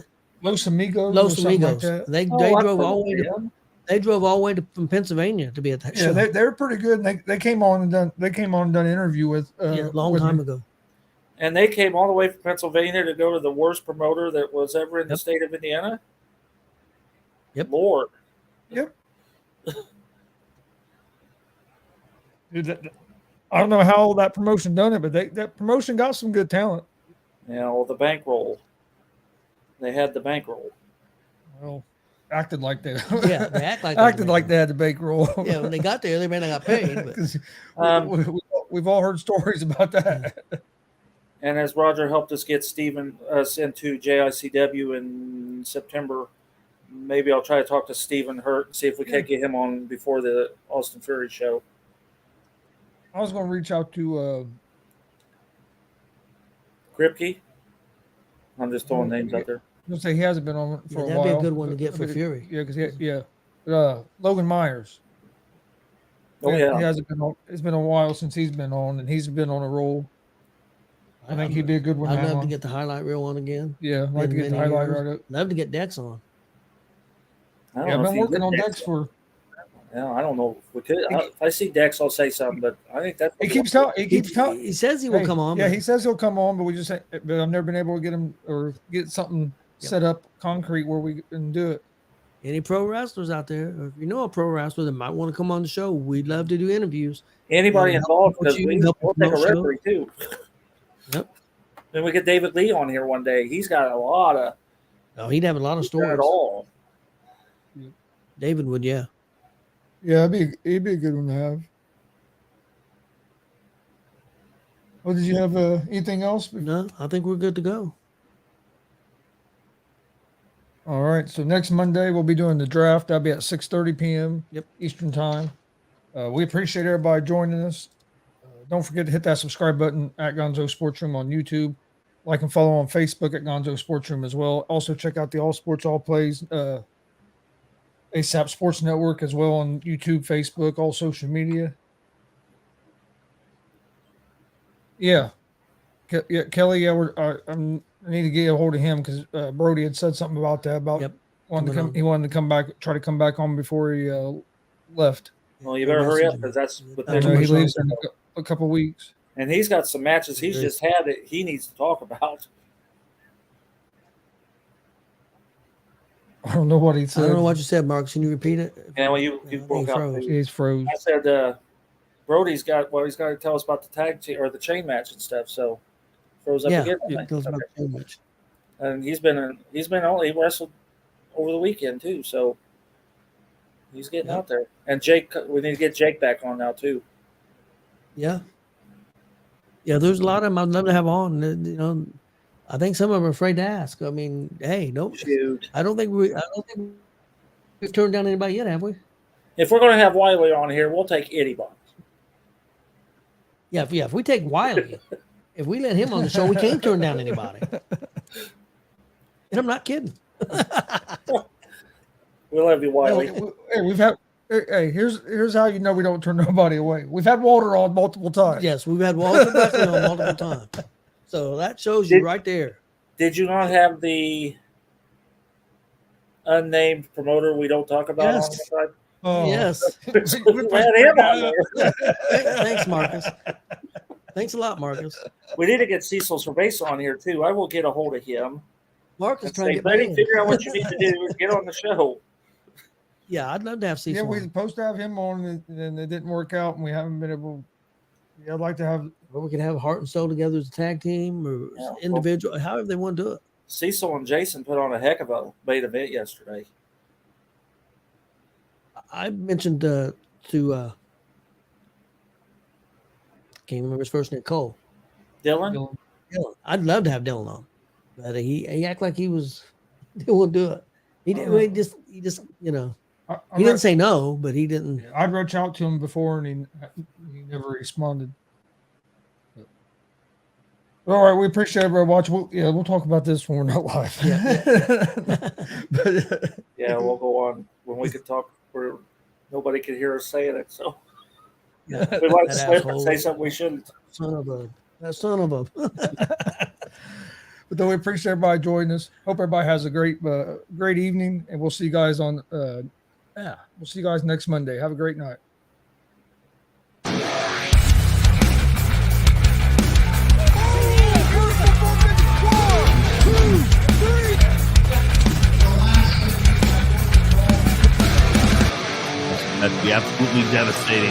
Los Amigos. Los or something Amigos. Like that. They I've drove heard all the way of to, them. they drove all the way from Pennsylvania to be at that Yeah, show. they're pretty good. And they came on and done. They came on and done an interview with. Yeah, long with time me. ago. And they came all the way from Pennsylvania to go to the worst promoter that was ever in the Yep. state of Indiana. Yep. Lord. Yep. Dude, I don't know how that promotion done it, but that promotion got some good talent. Yeah, well, the bankroll. They had the bankroll. Well, acted like they. Yeah, they act like acted like they had the bankroll. Yeah, when they got there, they may not got paid. But 'Cause Um, we've all heard stories about that. And as Roger helped us get us into JICW in September, maybe I'll try to talk to Stephen Hurt and see if we can't get him on before the Austin Fury show. I was going to reach out to. Kripke? I'm just throwing names out there. I was gonna say he hasn't been on for a that'd while. be a good one to get for But Fury. Yeah, because Logan Myers. Oh, yeah. He hasn't been on. It's been a while since he's been on, and he's been on a roll. I think he'd be a good one. I'd to have love to on. get the highlight reel on again. Yeah, I'd like to get the Many highlight years. right up. Love to get Dex on. I don't Yeah, I've know if been he working did on Dex. Dex for. Yeah, I don't know if we could. If I see Dex, I'll say something, but I think that's. He keeps telling. He says he will come on. Yeah, but he says he'll come on, but but I've never been able to get him or get something set up concrete where we can do it. any pro wrestlers out there, or if you know a pro wrestler that might want to come on the show, we'd love to do interviews. Anybody Yeah, involved, help because you, help we'll take a promote show. referee too. Yep. Then we get David Lee on here one day. He's got a lot of. Oh, he'd have a lot of At stories. all. David would, yeah. Yeah, it'd be a good one to have. Well, did you have anything else? No, I think we're good to go. All right. So next Monday we'll be doing the draft. That'll be at 6:30 p.m. Yep. Eastern time. We appreciate everybody joining us. Don't forget to hit that subscribe button at Gonzo Sports Room on YouTube. Like and follow on Facebook at Gonzo Sports Room as well. Also check out the All Sports All Plays ASAP Sports Network as well on YouTube, Facebook, all social media. Yeah. Kelly, yeah, I need to get a hold of him because Brody had said something about that. Yep. He wanted to come back, try to come back on before he left. Well, you better hurry up because that's I within know He much leaves in a couple of weeks. And he's got some matches he's just had that he needs to talk about. I don't know what he said. I don't know what you said, Marcus. Can you repeat it? Yeah, well, you I think broke he out. froze. too. He's froze. I said Brody's got he's got to tell us about the tag team or the chain match and stuff. So froze up Yeah, again. it goes about so much. And he wrestled over the weekend too. So he's getting out there. And Jake, we need to get Jake back on now too. Yeah. Yeah, there's a lot of them I'd love to have on. You know, I think some of them are afraid to ask. I mean, hey, nope. Shoot. I don't think we've turned down anybody yet, have we? If we're going to have Wiley on here, we'll take anybody. Yeah, if we take Wiley If we let him on the show, we can't turn down anybody. And I'm not kidding. We'll have you, Wiley. Hey, we've had. Hey, here's how you know we don't turn nobody away. We've had Walter on multiple times. Yes, we've had Walter Buckley on multiple times. So that shows you right there. Did you not have the unnamed promoter we don't talk about on the side? Oh. Yes. We had him on there. Thanks, Marcus. Thanks a lot, Marcus. We need to get Cecil Cerveza on here too. I will get a hold of him. Marcus And trying say, to get buddy, banned. figure out what you need to do and get on the show. Yeah, I'd love to have Cecil. Yeah, we were on. supposed to have him on, and it didn't work out, and we haven't been able. Yeah, I'd like to have. Or we could have Heart and Soul together as a tag team or individual, however they want to do it. Cecil and Jason put on a heck of a main event yesterday. I mentioned to can't remember his first name, Cole. Dylan? Dylan. I'd love to have Dylan on, but he acted like he won't do it. He just he didn't say no, but he didn't. I'd reach out to him before, and he never responded. All right, we appreciate everybody watching. We'll talk about this when we're not live. Yeah, we'll go on when we could talk where nobody could hear us saying it. So Yeah, we might that slip and asshole. say something we shouldn't. That son of a. But though we appreciate everybody joining us. Hope everybody has a great evening, and we'll see you guys on. We'll see you guys next Monday. Have a great night. That'd be absolutely devastating.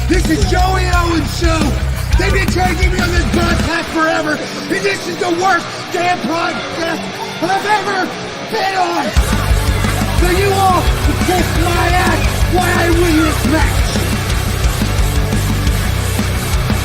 This is G.W.R. show. They've been trying to get me on this broadcast forever, and this is the worst damn podcast I've ever been on. So you all can kiss my ass while I win this match.